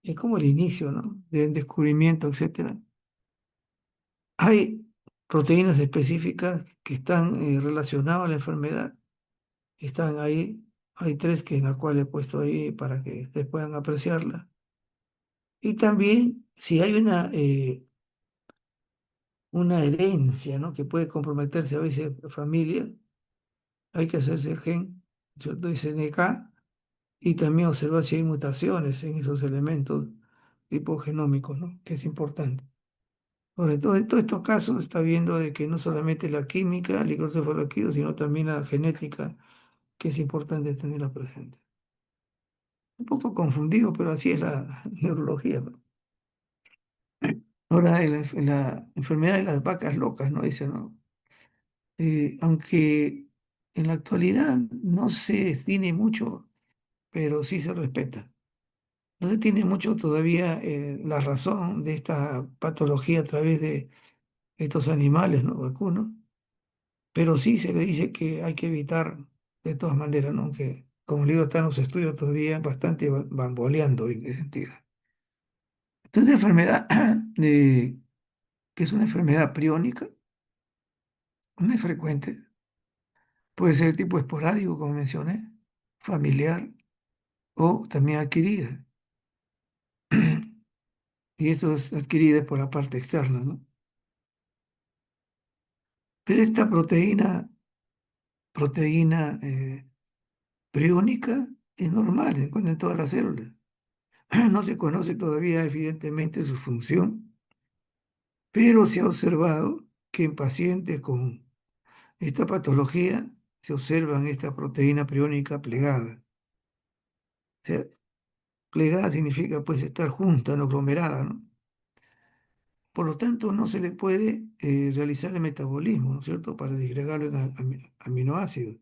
es como el inicio, ¿no? Del descubrimiento, etcétera. Hay proteínas específicas que están relacionadas a la enfermedad, están ahí, hay tres que en las cuales he puesto ahí para que ustedes puedan apreciarlas. Y también si hay una herencia, ¿no? que puede comprometerse a veces familia, hay que hacerse el gen, ¿cierto? Y CNK, y también observar si hay mutaciones en esos elementos tipo genómicos, ¿no? Que es importante. Sobre todo en todos estos casos se está viendo de que no solamente la química, el glicosforoquido, sino también la genética, que es importante tenerla presente. Un poco confundido, pero así es la neurología, ¿no? Ahora, la enfermedad de las vacas locas, ¿no? Dice, ¿no? Aunque en la actualidad no se tiene mucho, pero sí se respeta. No se tiene mucho todavía la razón de esta patología a través de estos animales, ¿no? Vacunos, pero sí se le dice que hay que evitar de todas maneras, ¿no? Que, como le digo, están los estudios todavía bastante bamboleando en ese sentido. Entonces, enfermedad, que es una enfermedad priónica, no es frecuente, puede ser tipo esporádico, como mencioné, familiar o también adquirida. Y esto es adquirida por la parte externa, ¿no? Pero esta proteína priónica es normal, se encuentra en todas las células. No se conoce todavía evidentemente su función, Pero se ha observado que en pacientes con esta patología se observan esta proteína priónica plegada. O sea, plegada significa pues estar junta, no aglomerada, ¿no? Por lo tanto, no se le puede realizar el metabolismo, ¿no es cierto?, para disgregarlo en aminoácidos.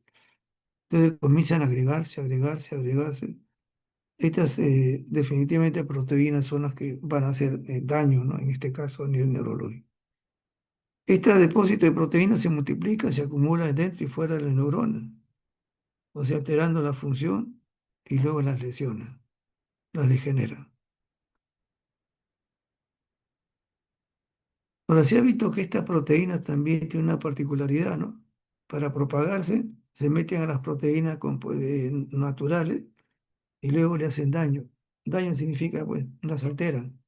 Entonces comienzan a agregarse, agregarse, agregarse. Estas definitivamente proteínas son las que van a hacer daño, ¿no? En este caso a nivel neurológico. Este depósito de proteínas se multiplica, se acumula dentro y fuera de las neuronas, o sea, alterando la función y luego las lesiona, las degenera. Ahora, se ha visto que estas proteínas también tienen una particularidad, ¿no? Para propagarse, se meten a las proteínas naturales y luego le hacen daño. Daño significa, pues, las alteran.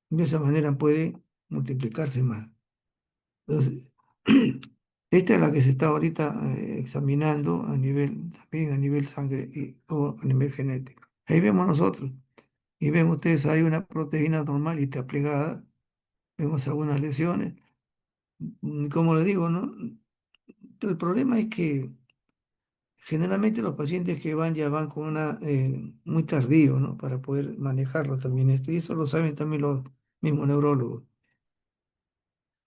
De esa manera puede multiplicarse más. Entonces, esta es la que se está ahorita examinando a nivel, también a nivel sangre o a nivel genético. Ahí vemos nosotros, y ven ustedes, hay una proteína normal y está plegada, vemos algunas lesiones. Como le digo, ¿no? El problema es que generalmente los pacientes que van ya van con una muy tardío, ¿no? Para poder manejarlo también esto, y eso lo saben también los mismos neurólogos.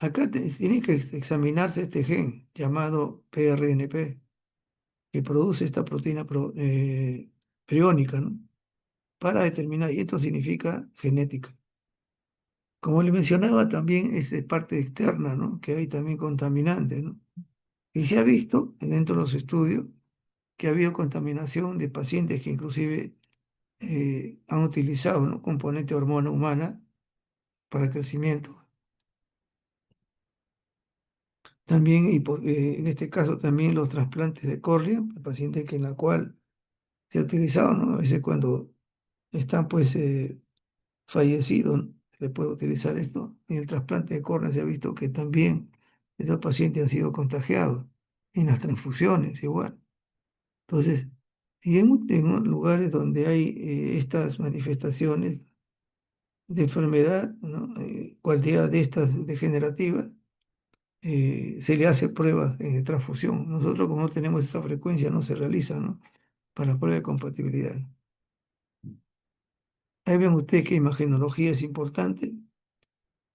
Acá tiene que examinarse este gen llamado PRNP, que produce esta proteína priónica, ¿no? Para determinar, y esto significa genética. Como le mencionaba, también es de parte externa, ¿no? Que hay también contaminantes, ¿no? Y se ha visto dentro de los estudios que ha habido contaminación de pacientes que inclusive han utilizado, ¿no?, componente de hormona humana para crecimiento. También, en este caso, también los trasplantes de córnea, pacientes que en la cual se ha utilizado, ¿no? A veces cuando están pues fallecidos, ¿no?, se le puede utilizar esto. En el trasplante de córnea se ha visto que también estos pacientes han sido contagiados. En las transfusiones igual. Entonces, y en lugares donde hay estas manifestaciones de enfermedad, ¿no? Cualquiera de estas degenerativas, se le hace pruebas de transfusión. Nosotros, como no tenemos esa frecuencia, no se realiza, ¿no?, para la prueba de compatibilidad. Ahí ven ustedes que imagenología es importante,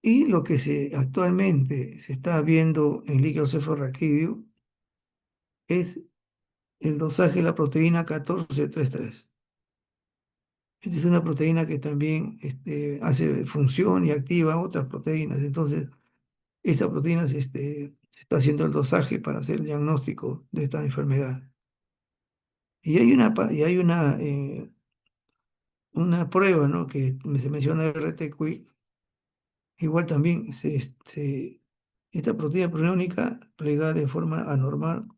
y lo que actualmente se está viendo en líquido cefalorraquídeo es el dosaje de la proteína 1433. Esta es una proteína que también hace función y activa otras proteínas. Entonces, esa proteína se está haciendo el dosaje para hacer el diagnóstico de esta enfermedad. Y hay una prueba, ¿no?, que se menciona RT-Quick. Igual también esta proteína priónica plegada de forma anormal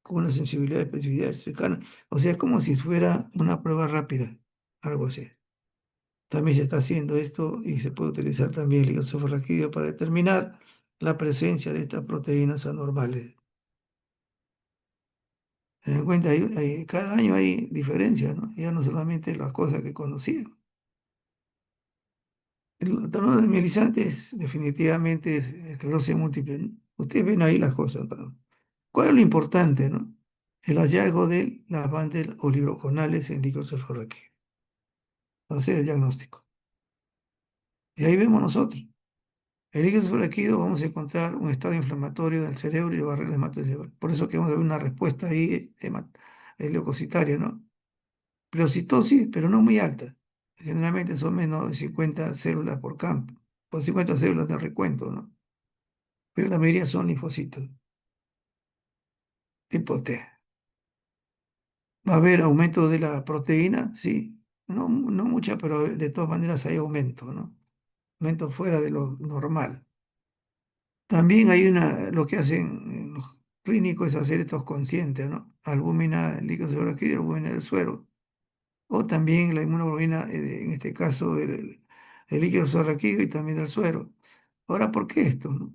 con una sensibilidad y especificidad cercana. O sea, es como si fuera una prueba rápida, algo así. También se está haciendo esto y se puede utilizar también el isofosfagidio para determinar la presencia de estas proteínas anormales. Se dan cuenta, cada año hay diferencias, ¿no? Ya no solamente las cosas que conocían. El trastorno desmielinizante definitivamente es esclerosis múltiple, ¿no? Ustedes ven ahí las cosas, ¿no? ¿Cuál es lo importante, no? El hallazgo de las bandas oligoconales en líquido cefalorraquídeo para hacer el diagnóstico. Y ahí vemos nosotros. El líquido cefalorraquídeo vamos a encontrar un estado inflamatorio del cerebro y barrera hematoencefálica. Por eso que vamos a ver una respuesta ahí leucocitaria, ¿no? Pleocitosis, pero no muy alta. Generalmente son menos de 50 células por campo, por 50 células de recuento, ¿no? Pero la mayoría son linfocitos, tipo T. ¿Va a haber aumento de la proteína? Sí. No, no mucha, pero de todas maneras hay aumento, ¿no? Aumento fuera de lo normal. También hay lo que hacen los clínicos es hacer estos conscientes, ¿no? Albúmina líquido cerebroquídeo y albúmina del suero. O también la inmunoglobulina, en este caso del líquido cerebroquídeo y también del suero. Ahora, ¿por qué esto, no?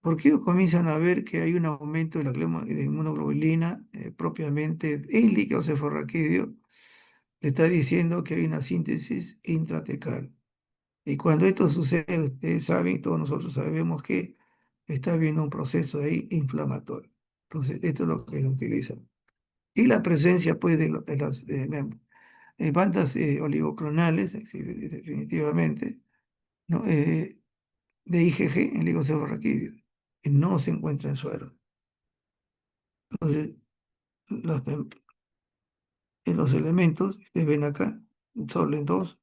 Porque ellos comienzan a ver que hay un aumento de la de inmunoglobulina propiamente en líquido cefalorraquídeo. Le está diciendo que hay una síntesis intratecal. Y cuando esto sucede, ustedes saben, y todos nosotros sabemos que está habiendo un proceso ahí inflamatorio. Entonces, esto es lo que se utiliza. Y la presencia, pues, de las bandas oligoclonales, definitivamente, ¿no? De IgG en glicocefaroquidio, que no se encuentra en suero. Entonces, los, los elementos, ustedes ven acá, solo en dos,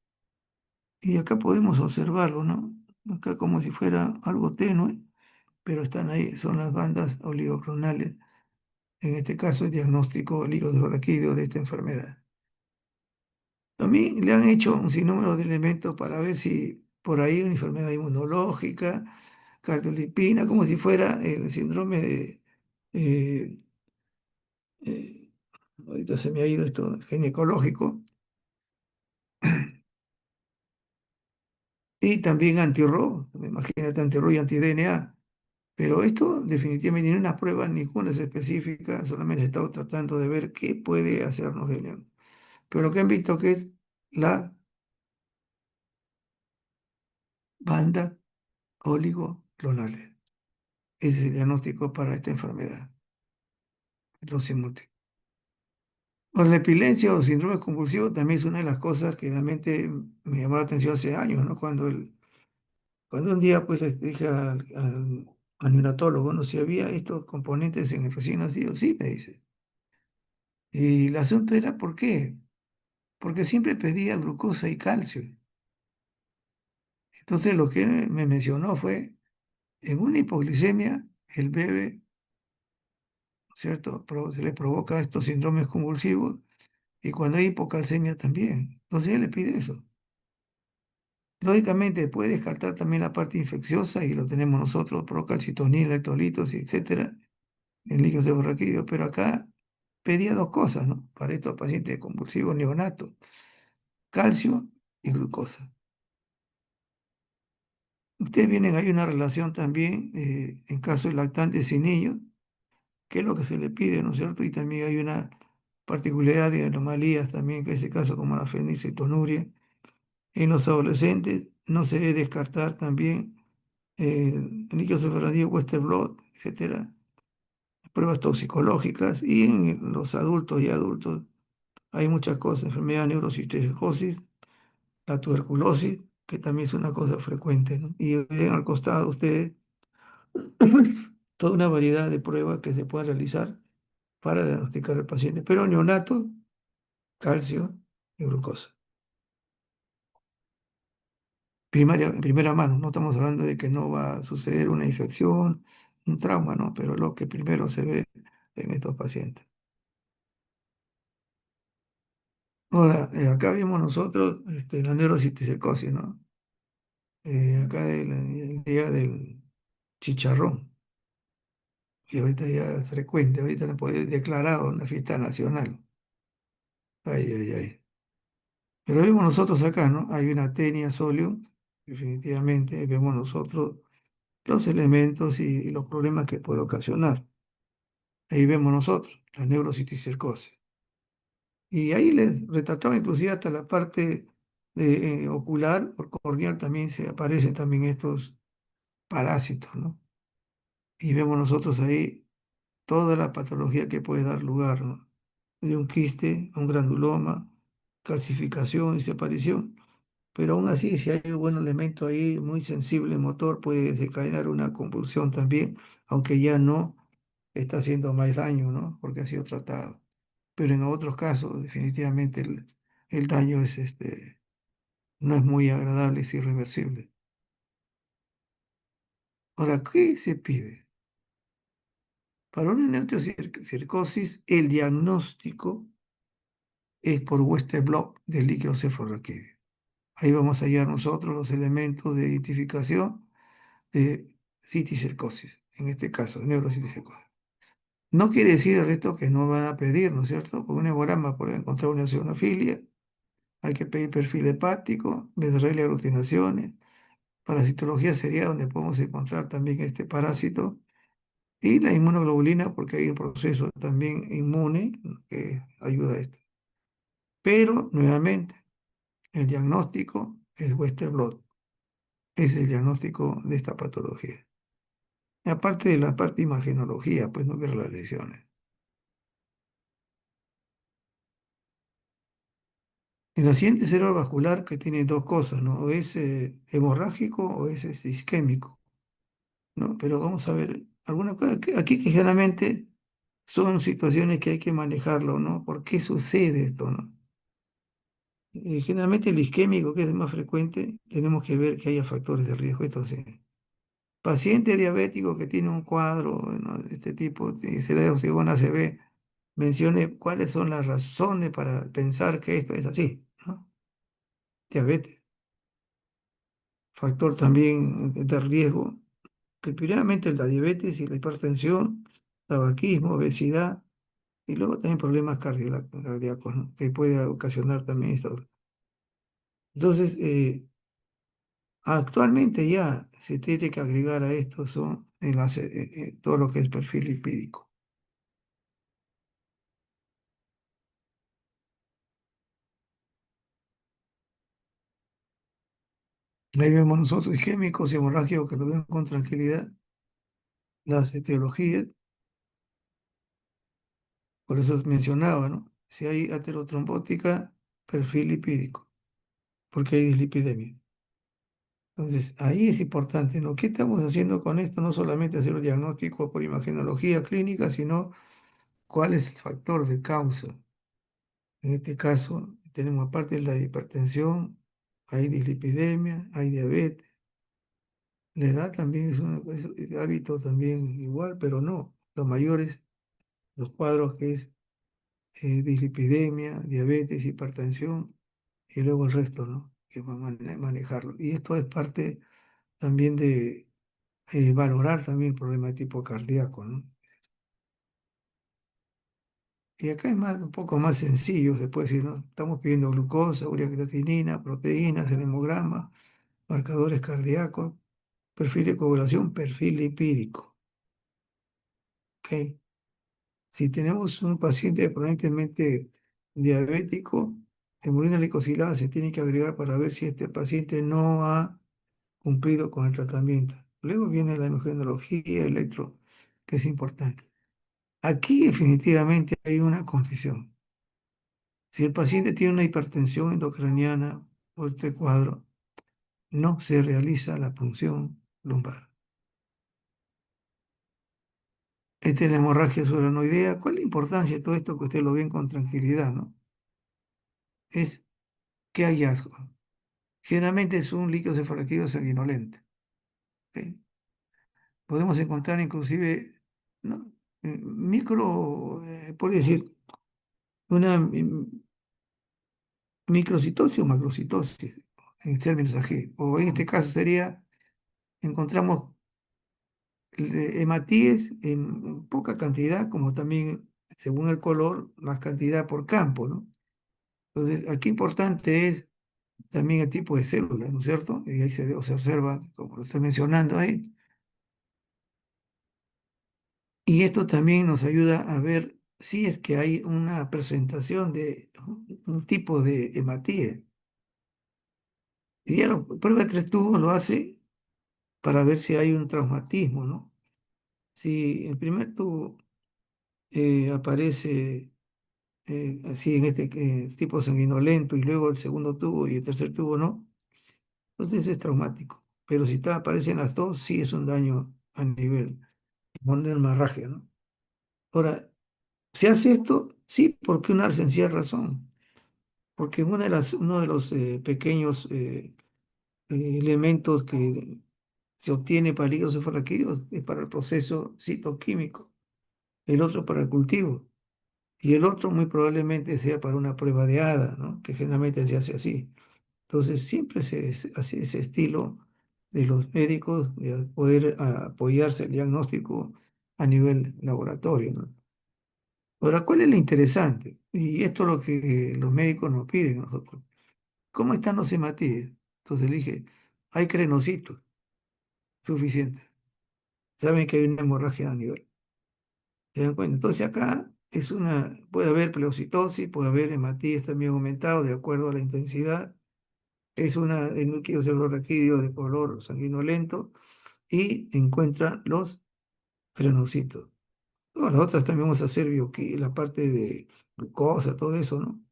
y acá podemos observarlo, ¿no? Acá como si fuera algo tenue, pero están ahí, son las bandas oligoclonales, en este caso el diagnóstico ligocefaroquidio de esta enfermedad. También le han hecho un sinnúmero de elementos para ver si por ahí una enfermedad inmunológica, cardiolipina, como si fuera el síndrome de, eh, eh, ahorita se me ha ido esto, ginecológico, y también anti-RO, imagínate anti-RO y anti-DNA. Pero esto definitivamente no unas pruebas ninguna es específica, solamente he estado tratando de ver qué puede hacernos de león. Pero lo que han visto que es la banda oligoclonales. Ese es el diagnóstico para esta enfermedad, los múltiples. Bueno, la epilepsia o síndrome convulsivo también es una de las cosas que realmente me llamó la atención hace años, ¿no? Cuando un día pues le dije al neonatólogo, ¿no? Si había estos componentes en el recién nacido, sí, me dice. Y el asunto era, ¿por qué? Porque siempre pedía glucosa y calcio. Entonces lo que él me mencionó fue, en una hipoglicemia, el bebé, ¿cierto? Se le provoca estos síndromes convulsivos y cuando hay hipocalcemia también. Entonces él le pide eso. Lógicamente puede descartar también la parte infecciosa y lo tenemos nosotros, procalcitonina, electrolitos, y etcétera, en líquido seborraquídeo, pero acá pedía dos cosas, ¿no? Para estos pacientes convulsivos neonatos, calcio y glucosa. Ustedes vienen, hay una relación también en casos de lactantes y niños, que es lo que se le pide, ¿no es cierto? Y también hay una particularidad de anomalías también, que es el caso como la fenilcetonuria. En los adolescentes no se debe descartar también líquido cefalorraquídeo, Western blot, etcétera, pruebas toxicológicas. Y en los adultos y adultos hay muchas cosas, enfermedad de neurocisticercosis, la tuberculosis, que también es una cosa frecuente, ¿no? Y ven al costado ustedes toda una variedad de pruebas que se pueden realizar para diagnosticar al paciente, pero neonato, calcio y glucosa. Primaria, en primera mano, no estamos hablando de que no va a suceder una infección, un trauma, no, pero lo que primero se ve en estos pacientes. Ahora, acá vimos nosotros la neurociticercosis, ¿no? Acá el día del chicharrón, que ahorita ya es frecuente, ahorita no puede declarado una fiesta nacional. Ay, ay, ay. Pero vemos nosotros acá, ¿no? Hay una tenia solium, definitivamente, vemos nosotros los elementos y los problemas que puede ocasionar. Ahí vemos nosotros, la neurociticercosis. Y ahí les retrataba inclusive hasta la parte de, ocular, o corneal también se aparecen también estos parásitos, ¿no? Y vemos nosotros ahí toda la patología que puede dar lugar, ¿no? De un quiste, un granuloma, calcificación y separación. Pero aún así, si hay un buen elemento ahí muy sensible motor, puede desencadenar una convulsión también, aunque ya no está haciendo más daño, ¿no? Porque ha sido tratado. Pero en otros casos, definitivamente el daño es no es muy agradable, es irreversible. Ahora, ¿qué se pide? Para una neurocircosis, el diagnóstico es por Western blot del líquido cefalorraquídeo. Ahí vamos a hallar nosotros los elementos de identificación de citicercosis, en este caso, neurociticercosis. No quiere decir el resto que no van a pedir, ¿no es cierto? Porque un hemograma puede encontrar una eosinofilia, hay que pedir perfil hepático, BCRL aglutinaciones. Parasitología sería donde podemos encontrar también este parásito y la inmunoglobulina, porque hay un proceso también inmune que ayuda a esto. Pero, nuevamente, el diagnóstico es Western blot. es el diagnóstico de esta patología. Y aparte de la parte imagenología, pues no ver las lesiones. El accidente cerebrovascular que tiene dos cosas, ¿no? O es hemorrágico o es isquémico, ¿no? Pero vamos a ver, alguna cosa aquí que generalmente son situaciones que hay que manejarlo, ¿no? ¿Por qué sucede esto, no? Generalmente el isquémico, que es el más frecuente, tenemos que ver que haya factores de riesgo. Esto sí. Paciente diabético que tiene un cuadro, ¿no?, de este tipo, de cerebro ACV, mencione cuáles son las razones para pensar que esto es así, ¿no? Diabetes, factor también de riesgo, que primeramente la diabetes y la hipertensión, tabaquismo, obesidad, y luego también problemas cardíacos, ¿no?, que puede ocasionar también esto. Entonces, actualmente ya se tiene que agregar a esto son todo lo que es perfil lipídico. Ahí vemos nosotros isquémicos y hemorrágicos que lo ven con tranquilidad, las etiologías, por eso mencionaba, ¿no? Si hay aterotrombótica, perfil lipídico, porque hay dislipidemia. Entonces, ahí es importante, ¿no? ¿Qué estamos haciendo con esto? No solamente hacer un diagnóstico por imagenología clínica, sino cuál es el factor de causa. En este caso, tenemos aparte de la hipertensión, hay dislipidemia, hay diabetes. La edad también es el hábito también igual, pero no. Los mayores, los cuadros que es dislipidemia, diabetes, hipertensión y luego el resto, ¿no? Que va a manejarlo. Y esto es parte también de valorar también el problema de tipo cardíaco, ¿no? Y acá es más, un poco más sencillo, se puede decir, ¿no? Estamos pidiendo glucosa, urea creatinina, proteínas, el hemograma, marcadores cardíacos, perfil de coagulación, perfil lipídico. ¿Ok? Si tenemos un paciente probablemente diabético, hemoglobina glicosilada se tiene que agregar para ver si este paciente no ha cumplido con el tratamiento. Luego viene la hemogenología, electro, que es importante. Aquí definitivamente hay una condición. Si el paciente tiene una hipertensión endocraniana o este cuadro, no se realiza la punción lumbar. Esta es la hemorragia subaranoidea. ¿Cuál es la importancia de todo esto que usted lo ve con tranquilidad, ¿no? Es qué hallazgo. Generalmente es un líquido cefalorraquídeo sanguinolento. ¿Ok? Podemos encontrar inclusive, ¿no?, por decir, una microcitosis o macrocitosis, en términos aquí. O en este caso sería, encontramos hematíes en poca cantidad, como también, según el color, más cantidad por campo, ¿no? Entonces, aquí importante es también el tipo de células, ¿no es cierto? Y ahí se ve o se observa, como lo estoy mencionando ahí. Y esto también nos ayuda a ver si es que hay una presentación de un tipo de hematía. Y ya la prueba de tres tubos lo hace para ver si hay un traumatismo, ¿no? Si el primer tubo aparece así en este tipo sanguinolento y luego el segundo tubo y el tercer tubo no, entonces es traumático. Pero si aparecen las dos, sí es un daño a nivel de hemorragia, ¿no? Ahora, ¿se hace esto? Sí, porque una sencilla razón. Porque uno de los pequeños elementos que se obtiene para el hígado cefalorraquídeo es para el proceso citoquímico, el otro para el cultivo, y el otro muy probablemente sea para una prueba de hada, ¿no?, que generalmente se hace así. Entonces siempre se hace ese estilo de los médicos de poder apoyarse el diagnóstico a nivel laboratorio, ¿no? Ahora, ¿cuál es lo interesante? Y esto es lo que los médicos nos piden a nosotros. ¿Cómo están los hematíes? Entonces le dije, hay crenocitos suficientes. Saben que hay una hemorragia a nivel. ¿Se dan cuenta? Entonces acá puede haber pleocitosis, puede haber hematíes también aumentado de acuerdo a la intensidad. es un núcleo cefalorraquídeo de color sanguinolento y encuentra los granocitos. No, las otras también vamos a hacer la parte de glucosa, todo eso, ¿no?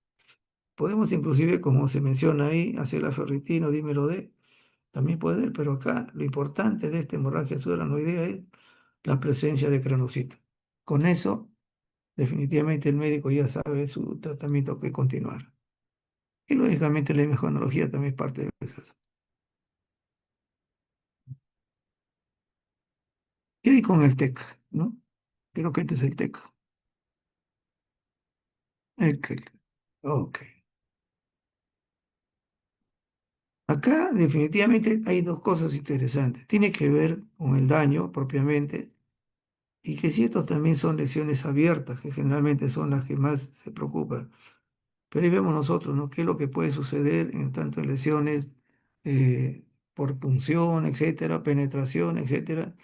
Podemos inclusive, como se menciona ahí, hacer la ferritina o dímero D, también poder, pero acá lo importante de esta hemorragia subaracnoidea es la presencia de granocitos. Con eso, definitivamente el médico ya sabe su tratamiento que continuar. Y lógicamente la imagenología también es parte de eso. ¿Qué hay con el TEC, no? Creo que este es el TEC. Ok. Ok. Acá definitivamente hay dos cosas interesantes. Tiene que ver con el daño propiamente y que si estos también son lesiones abiertas, que generalmente son las que más se preocupan. Pero ahí vemos nosotros, ¿no? ¿Qué es lo que puede suceder en tanto en lesiones por punción, etcétera, penetración, etcétera?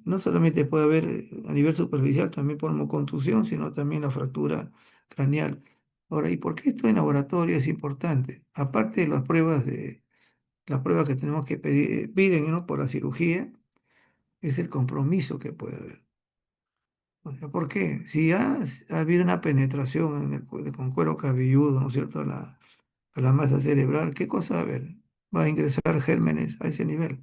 No solamente puede haber a nivel superficial, también por contusión, sino también la fractura craneal. Ahora, ¿y por qué esto en laboratorio es importante? Aparte de las pruebas que tenemos que pedir, piden, ¿no? Por la cirugía, es el compromiso que puede haber. O sea, ¿por qué? Si ha habido una penetración con cuero cabelludo, ¿no es cierto?, a la masa cerebral, ¿qué cosa va a haber? Va a ingresar gérmenes a ese nivel.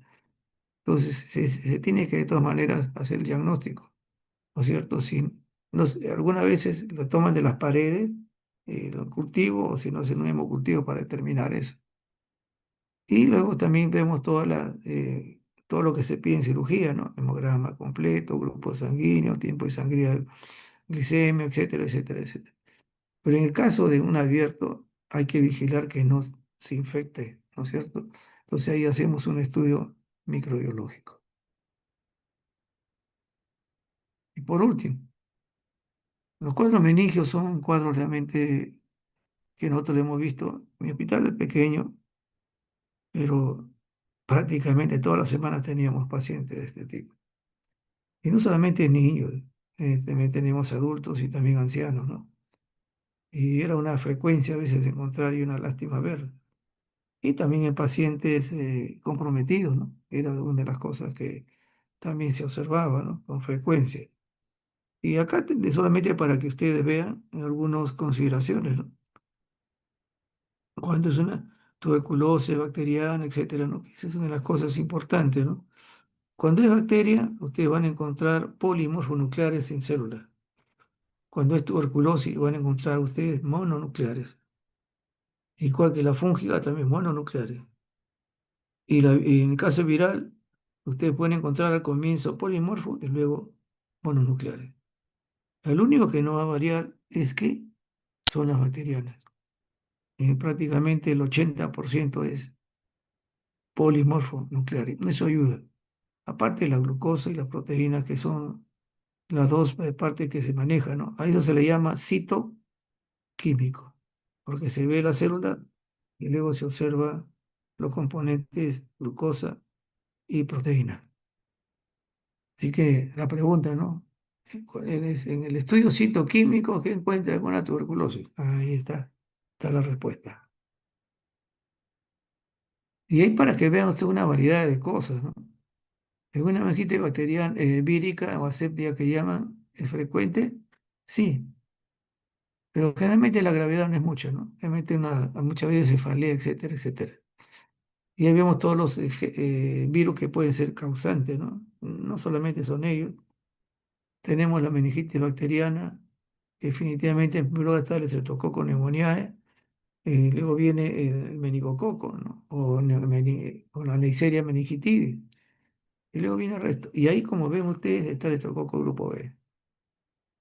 Entonces, se tiene que de todas maneras hacer el diagnóstico, ¿no es cierto? Si, no sé, algunas veces lo toman de las paredes, los cultivos, o si no, hacen un hemocultivo para determinar eso. Y luego también vemos todo lo que se pide en cirugía, ¿no? Hemograma completo, grupo sanguíneo, tiempo de sangría, glicemia, etcétera, etcétera, etcétera. Pero en el caso de un abierto, hay que vigilar que no se infecte, ¿no es cierto? Entonces ahí hacemos un estudio microbiológico. Y por último, los cuadros meningios son cuadros realmente que nosotros lo hemos visto. Mi hospital es pequeño, pero prácticamente todas las semanas teníamos pacientes de este tipo. Y no solamente niños, también tenemos adultos y también ancianos, ¿no? Y era una frecuencia a veces de encontrar y una lástima ver. Y también en pacientes comprometidos, ¿no? Era una de las cosas que también se observaba, ¿no? Con frecuencia. Y acá solamente para que ustedes vean algunas consideraciones, ¿no? Cuando es una tuberculosis bacteriana, etcétera, ¿no? Esa es una de las cosas importantes, ¿no? Cuando es bacteria, ustedes van a encontrar polimorfonucleares en células. Cuando es tuberculosis, van a encontrar ustedes mononucleares. Igual que la fúngica, también mononucleares. Y en el caso viral, ustedes pueden encontrar al comienzo polimorfo y luego mononucleares. El único que no va a variar es que son las bacterianas. Prácticamente el 80% es polimorfo nuclear. Eso ayuda. Aparte de la glucosa y las proteínas, que son las dos partes que se manejan, ¿no? A eso se le llama citoquímico, porque se ve la célula y luego se observa los componentes glucosa y proteína. Así que la pregunta, ¿no? En el estudio citoquímico, ¿qué encuentra con la tuberculosis? Ahí está la respuesta. Y ahí para que vean ustedes una variedad de cosas, ¿no? ¿Es una meningitis bacteriana, vírica o aséptica que llaman? ¿Es frecuente? Sí, pero generalmente la gravedad no es mucha, ¿no? Realmente muchas veces cefalea, etcétera, etcétera. Y ahí vemos todos los virus que pueden ser causantes, ¿no? No solamente son ellos. Tenemos la meningitis bacteriana, que definitivamente en primer lugar está el Streptococcus pneumoniae, luego viene el meningococo, ¿no? O la Neisseria meningitidis, y luego viene el resto. Y ahí, como ven ustedes, está el Streptococcus grupo B.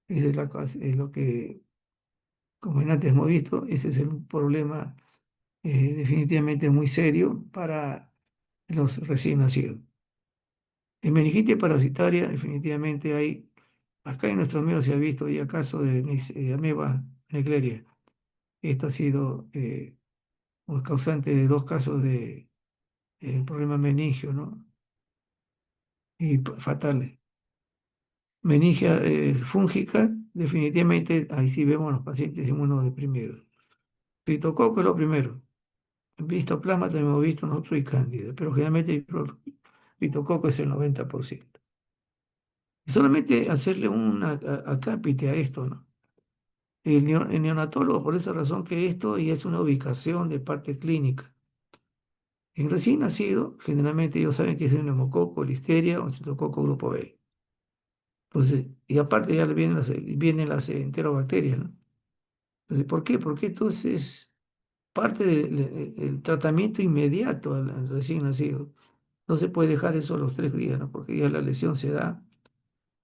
Esa es lo que, como antes hemos visto, ese es el problema definitivamente muy serio para los recién nacidos. En meningitis parasitaria, definitivamente acá en nuestro medio se ha visto ya casos de ameba negligeria. Esto ha sido un causante de dos casos de problema meningio, ¿no? Y fatales. Meningia fúngica, definitivamente ahí sí vemos los pacientes inmunodeprimidos. Criptococo es lo primero. Visto plasma también hemos visto nosotros y cándida, pero generalmente el fitococo es el 90%. Y solamente hacerle una acápite a esto, ¿no? El neonatólogo, por esa razón que esto y es una ubicación de parte clínica. En recién nacido, generalmente ellos saben que es un neumococo, listeria o estreptococo grupo B. Entonces, y aparte ya le vienen las enterobacterias, ¿no? Entonces, ¿por qué? Porque esto es parte del tratamiento inmediato al recién nacido. No se puede dejar eso a los 3 días, ¿no? Porque ya la lesión se da.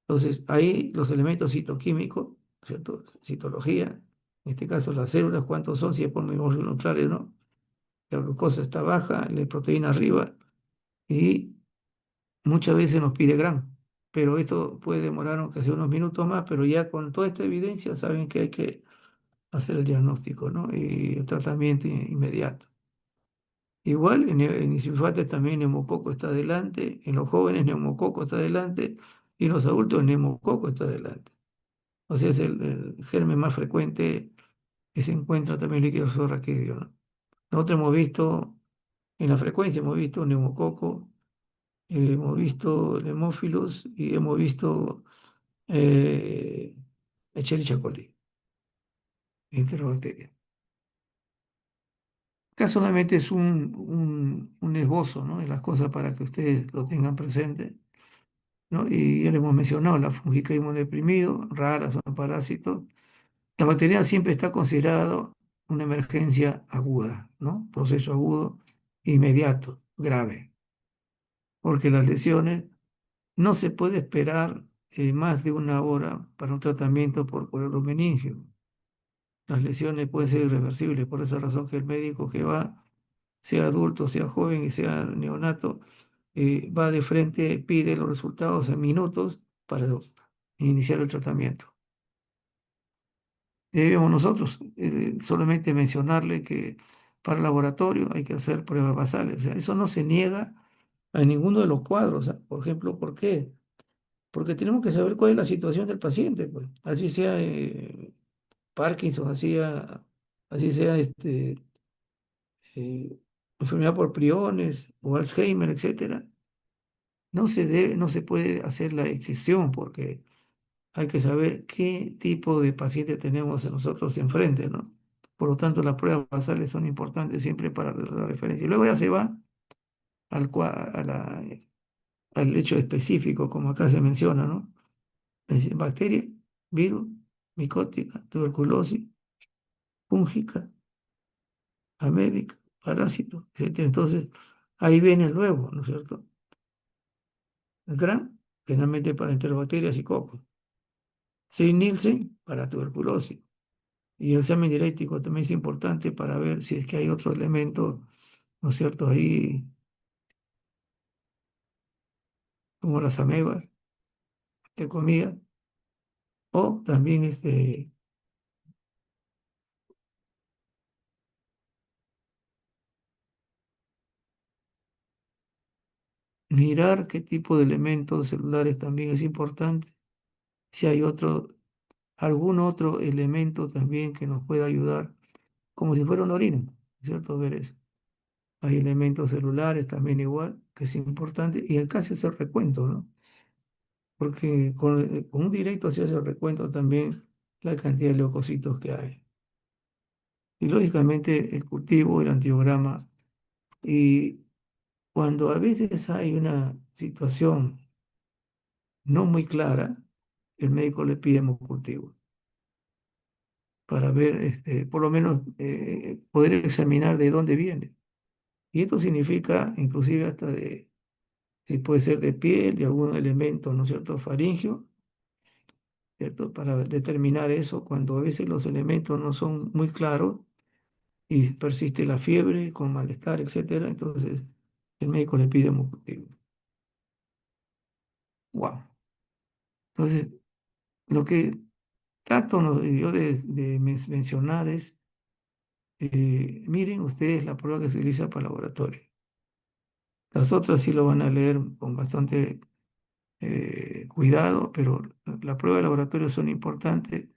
Entonces, ahí los elementos citoquímicos, ¿cierto? Citología, en este caso las células, ¿cuántos son? Si es por nucleares, ¿no? La glucosa está baja, la proteína arriba, y muchas veces nos pide GRAM, pero esto puede demorar aunque sea unos minutos más, pero ya con toda esta evidencia saben que hay que hacer el diagnóstico, ¿no? Y el tratamiento inmediato. Igual en Isinfante también neumococo está adelante, en los jóvenes neumococo está adelante y en los adultos neumococo está adelante. O sea, es el germen más frecuente que se encuentra también en líquido raquídeo, ¿no? Nosotros hemos visto, en la frecuencia hemos visto neumococo, hemos visto Haemophilus y hemos visto eh, Escherichia coli, enterobacteria. Acá solamente es un esbozo, ¿no? De las cosas para que ustedes lo tengan presente, ¿no? Y ya le hemos mencionado, la fúngica inmunodeprimido, raras son parásitos. La bacteria siempre está considerado una emergencia aguda, ¿no? Proceso agudo, inmediato, grave, porque las lesiones no se puede esperar más de una hora para un tratamiento por cuadro meningio. Las lesiones pueden ser irreversibles, por esa razón que el médico que va, sea adulto, sea joven y sea neonato, va de frente, pide los resultados en minutos para iniciar el tratamiento. Debemos nosotros solamente mencionarle que para el laboratorio hay que hacer pruebas basales. O sea, eso no se niega a ninguno de los cuadros. O sea, por ejemplo, ¿por qué? Porque tenemos que saber cuál es la situación del paciente, pues. Así sea Parkinson, así sea eh, enfermedad por priones o Alzheimer, etcétera. No se puede hacer la excisión porque hay que saber qué tipo de paciente tenemos nosotros enfrente, ¿no? Por lo tanto, las pruebas basales son importantes siempre para la referencia. Y luego ya se va al hecho específico, como acá se menciona, ¿no? Es decir, bacteria, virus, micótica, tuberculosis, fúngica, amébica, parásito, etcétera. Entonces, ahí viene luego, ¿no es cierto? El GRAM, generalmente para enterobacterias y cocos. Sí, Nielsen para tuberculosis. Y el examen dialéctico también es importante para ver si es que hay otro elemento, ¿no es cierto?, ahí, como las amebas, entre comillas, o también mirar qué tipo de elementos celulares también es importante. Si hay algún otro elemento también que nos pueda ayudar, como si fuera una orina, ¿no es cierto?, ver eso. Hay elementos celulares también igual, que es importante, y el caso es el recuento, ¿no? Porque con un directo se hace el recuento también la cantidad de leucocitos que hay. Y lógicamente el cultivo, el angiograma. Y cuando a veces hay una situación no muy clara, el médico le pide hemocultivo para ver, por lo menos, poder examinar de dónde viene. Y esto significa, inclusive hasta puede ser de piel, de algún elemento, ¿no es cierto?, faríngeo, ¿cierto? Para determinar eso, cuando a veces los elementos no son muy claros y persiste la fiebre con malestar, etcétera, entonces el médico le pide hemocultivo. Wow. Entonces, lo que trato yo de mencionar es, miren ustedes la prueba que se utiliza para laboratorio. Las otras sí lo van a leer con bastante cuidado, pero las pruebas de laboratorio son importantes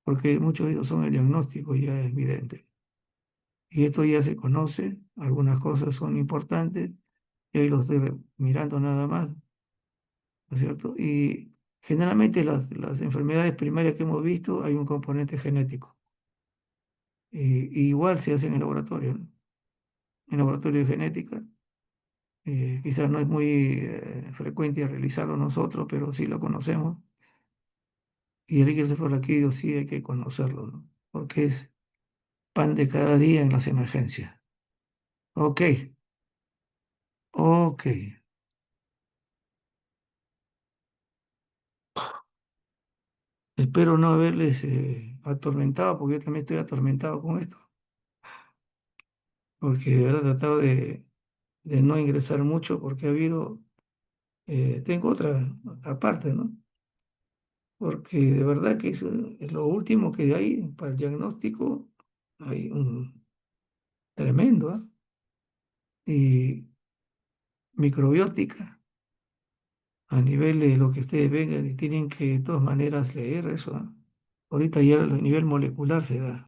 porque muchos de ellos son el diagnóstico ya evidente. Y esto ya se conoce, algunas cosas son importantes, y ahí los estoy mirando nada más, ¿no es cierto? Y generalmente las enfermedades primarias que hemos visto hay un componente genético. Y igual se hace en el laboratorio, ¿no? En el laboratorio de genética. Quizás no es muy frecuente realizarlo nosotros, pero sí lo conocemos. Y el líquido cefalorraquídeo sí hay que conocerlo, ¿no? Porque es pan de cada día en las emergencias. Ok, ok. Espero no haberles atormentado, porque yo también estoy atormentado con esto, porque de verdad he tratado de no ingresar mucho, porque ha habido, tengo otra aparte, ¿no? Porque de verdad que es lo último que hay para el diagnóstico, hay un tremendo, ¿ah? Y microbiótica, a nivel de lo que ustedes vengan y tienen que de todas maneras leer eso, ¿ah? Ahorita ya a nivel molecular se da.